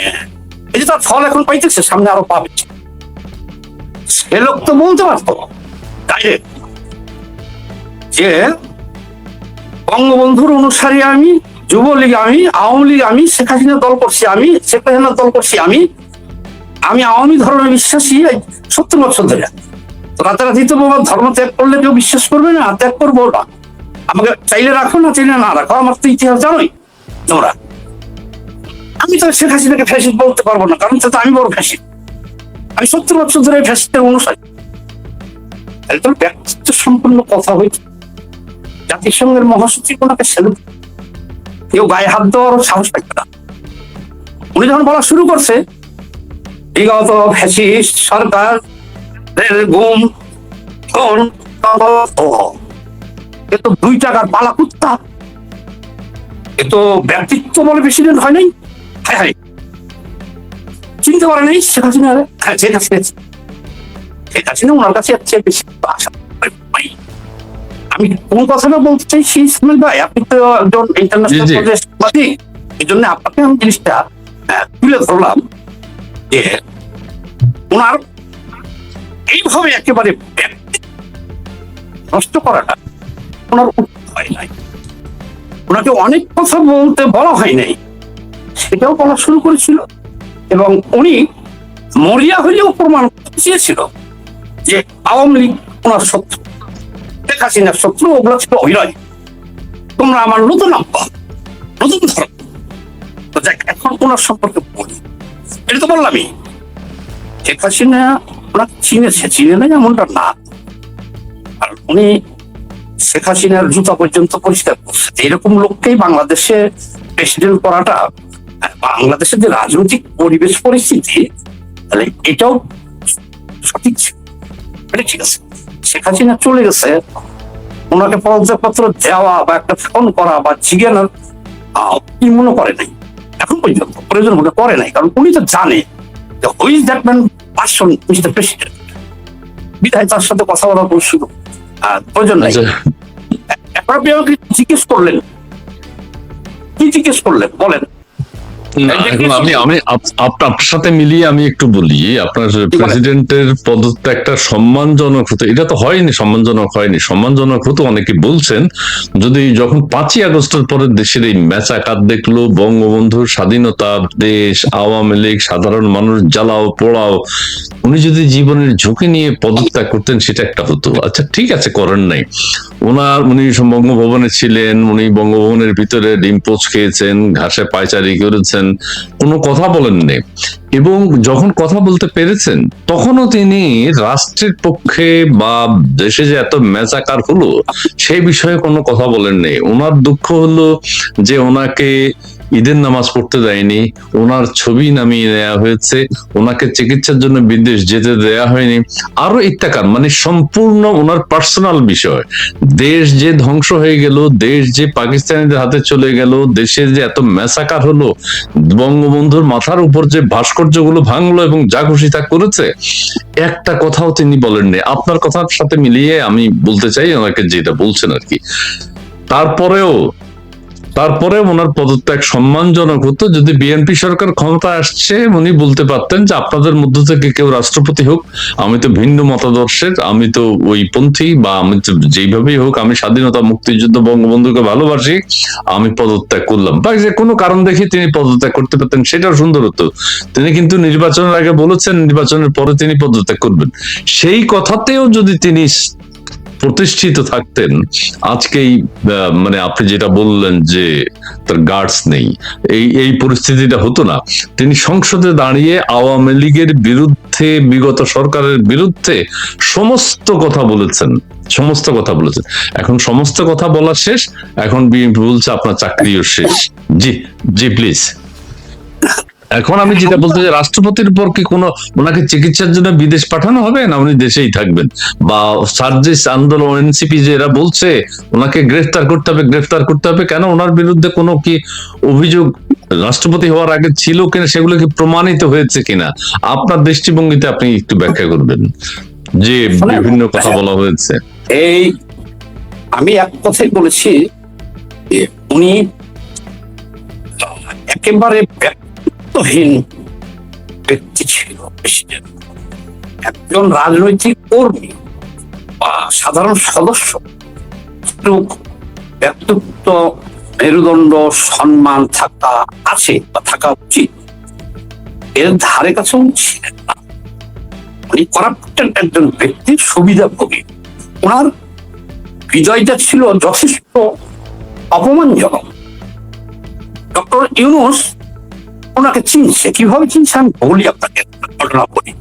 Speaker 1: এই যে তার ফল এখন পাইতেছে, সামনে আরো পাবে। সে লোক তো বলতে পারতো ডাইরেক্ট যে বঙ্গবন্ধুর অনুসারী আমি, যুবলীগ আমি, আওয়ামী লীগ আমি, শেখ হাসিনা দল করছি আমি, শেখ হাসিনা দল করছি আমি। আমি আওয়ামী ধর্মে বিশ্বাসী 70 বছর ধরে। রাতারাতি তো বাবা ধর্ম ত্যাগ করলে কেউ বিশ্বাস করবে না, ত্যাগ করবো না। আমাকে চাইলে রাখো, না চাইলে না রাখো, আমার তো ইতিহাস জানোই তোমরা। আমি তো শেখ হাসিনাকে ফ্যাসিস্ট বলতে পারবো না, কারণ তো আমি বড় ফ্যাসিস্ট। আমি 70 বছর ধরে ফ্যাসিস্টের অনুসারী। একদম ব্যক্তিত্ব সম্পন্ন কথা হয়েছে। জাতিসংঘের মহাসচিব ওনাকে স্যালুট, কেউ গায়ে হাত দেওয়ারও সাহস পাইবে না। উনি যখন বলা শুরু করছে বিগত ফ্যাসিস্ট সরকার গুম এ তো 2 টাকার পালা কুত্তা, এ তো ব্যক্তিত্ব বলে প্রেসিডেন্ট হয় নাই। হ্যাঁ হ্যাঁ, চিনতে পারে নাই শেখ হাসিনা। হ্যাঁ, শেখ হাসিনা ওনার কাছে বেশি আশা পাই। আমি কোন কথাটা বলতে চাইছি ইসমাইল ভাই, আপনি তো একজন ইন্টারন্যাশনাল প্রজেক্ট, এই জন্য আপনাকে আমি জিনিসটা তুলে ধরলাম যে ওনার এইভাবে একেবারে নষ্ট করাটা ওনার উচিত হয় নাই। ওনাকে অনেক কথা বলতে বলা হয় নাই, সেটাও বলা শুরু করেছিল। এবং উনি মরিয়া হইলেও প্রমাণ চেয়েছিল যে আওয়ামী লীগ ওনার শত্রু, শেখ হাসিনার শত্রু, ওগুলো ছিল অভিনয়। তোমরা আমার নতুন আব্বা, নতুন ধর্ম। তো দেখ, এখন ওনার সম্পর্কে বলি, এটা তো বললামই। শেখ হাসিনা ওনাকে চিনেছে, চিনে নাই এমনটা না। আর উনি শেখ হাসিনার জুতা পর্যন্ত পরিষ্কার করছে। এরকম লোককেই বাংলাদেশে প্রেসিডেন্ট করাটা, বাংলাদেশের যে রাজনৈতিক পরিবেশ পরিস্থিতি, তাহলে এটাও সঠিক ছিল। এটা ঠিক আছে, শেখ হাসিনা চলে গেছে, ওনাকে পদত্যাগপত্র দেওয়া বা একটা ফোন করা বা জিজ্ঞাসার কি মনে করে নাই, এখন পর্যন্ত প্রয়োজন মনে করে নাই। কারণ উনি তো জানে যে হুই is that man person is the president. বিধায় তার সাথে কথা বলার কোনো সুযোগ প্রয়োজন নাই। এখন আপনি আমাকে জিজ্ঞেস করলেন, কি জিজ্ঞেস করলেন বলেন?
Speaker 2: এখন আমি আপনার সাথে মিলিয়ে আমি একটু বলি, আপনার প্রেসিডেন্টের পদত্যাগটা সম্মানজনক হতো, এটা তো হয়নি, সম্মানজনক হয়নি। সম্মানজনক হতো অনেকে বলছেন যদি যখন 5ই আগস্টের পরে দেশের এই ম্যাচাকার দেখলো, বঙ্গবন্ধুর স্বাধীনতা, দেশ, আওয়ামী লীগ, সাধারণ মানুষ জ্বালাও পোড়াও, উনি যদি জীবনের ঝুঁকি নিয়ে পদত্যাগ করতেন সেটা একটা হতো। আচ্ছা ঠিক আছে, করেন নাই। উনি বঙ্গভবনে ছিলেন, উনি বঙ্গভবনের ভিতরে ডিম পোচ খেয়েছেন, ঘাসে পায়চারি করেছেন, কোনো কথা বলেননি। এবং যখন কথা বলতে পেরেছেন তখনও তিনি রাষ্ট্রের পক্ষে বা দেশে যে এত ম্যাচাকার হলো সেই বিষয়ে কোনো কথা বলেননি। ওনার দুঃখ হলো যে ওনাকে ঈদের নামাজ পড়তে দেয়নি, ওনার ছবি নামিয়ে নেওয়া হয়েছে, ওনাকে চিকিৎসার জন্য বিদেশ যেতে দেয়া হয়নি, আরো ইত্যাকার, মানে সম্পূর্ণ ওনার পার্সোনাল বিষয়। দেশ যে ধ্বংস হয়ে গেল, দেশ যে পাকিস্তানিদের হাতে চলে গেল, দেশে যে এত ম্যাসাকার হলো, বঙ্গবন্ধুর মাথার উপর যে ভাস্কর্যগুলো ভাঙলো এবং যা খুশি তা করেছে, একটা কথাও তিনি বলেননি। আপনার কথার সাথে মিলিয়ে আমি বলতে চাই ওনাকে যেটা বলছেন আর কি। তারপরে ওনার পদত্যাগ সম্মানজনক হতো যদি বিএনপি সরকার ক্ষমতা আসছে উনি বলতে পারতেন যে আপনাদের মধ্য থেকে কেউ রাষ্ট্রপতি হোক, আমি তো ভিন্ন মতাদর্শের, আমি তো ওই পন্থী, বা আমি যেইভাবেই হোক আমি স্বাধীনতা মুক্তিযুদ্ধ বঙ্গবন্ধুকে ভালোবাসি, আমি পদত্যাগ করলাম, বা যে কোনো কারণ দেখে তিনি পদত্যাগ করতে পারতেন, সেটাও সুন্দর হতো। তিনি কিন্তু নির্বাচনের আগে বলেছেন নির্বাচনের পরে তিনি পদত্যাগ করবেন। সেই কথাতেও যদি তিনি প্রতিষ্ঠিত থাকতেন, আজকেই মানে আপনি যেটা বললেন যে তার গার্ডস নেই, এই পরিস্থিতিটা হতো না। তিনি সংসদে দাঁড়িয়ে আওয়ামী লীগের বিরুদ্ধে, বিগত সরকারের বিরুদ্ধে সমস্ত কথা বলেছেন। এখন সমস্ত কথা বলা শেষ, এখন বিএনপি বলছে আপনার চাকরিও শেষ। জি জি প্লিজ। এখন আমি যেটা বলতে চাই, রাষ্ট্রপতির উপর কি কোনো ওনাকে চিকিৎসার জন্য বিদেশ পাঠানো হবে, না উনি দেশেই থাকবেন? বা সার্জিস আন্দোলন, এনসিপি যে এরা বলছে ওনাকে গ্রেফতার করতে হবে, কেন? ওনার বিরুদ্ধে কোনো কি অভিযোগ রাষ্ট্রপতি হওয়ার আগে ছিল কিনা, সেগুলো কি প্রমাণিত হয়েছে কিনা? আপনার দৃষ্টিভঙ্গিতে আপনি একটু ব্যাখ্যা করবেন যে বিভিন্ন কথা বলা হয়েছে।
Speaker 1: এই আমি এক কথাই বলেছি যে উনি একেবারে ব্যক্তিত্বহীন ব্যক্তি ছিল প্রেসিডেন্ট। একজন রাজনৈতিক কর্মী বা সাধারণ সদস্য ব্যক্তিত্ব মেরুদণ্ড সম্মান থাকা আছে বা থাকা উচিত, এর ধারে কাছেও ছিলেন না। উনি করাপ্টেড একজন ব্যক্তির সুবিধাভোগী। ওনার বিজয়টা ছিল যথেষ্ট অপমানজনক। ডক্টর ইউনূস ওনাকে চিনছে, কিভাবে চিনছে আমি বলি আপনাকে, ঘটনা বলি।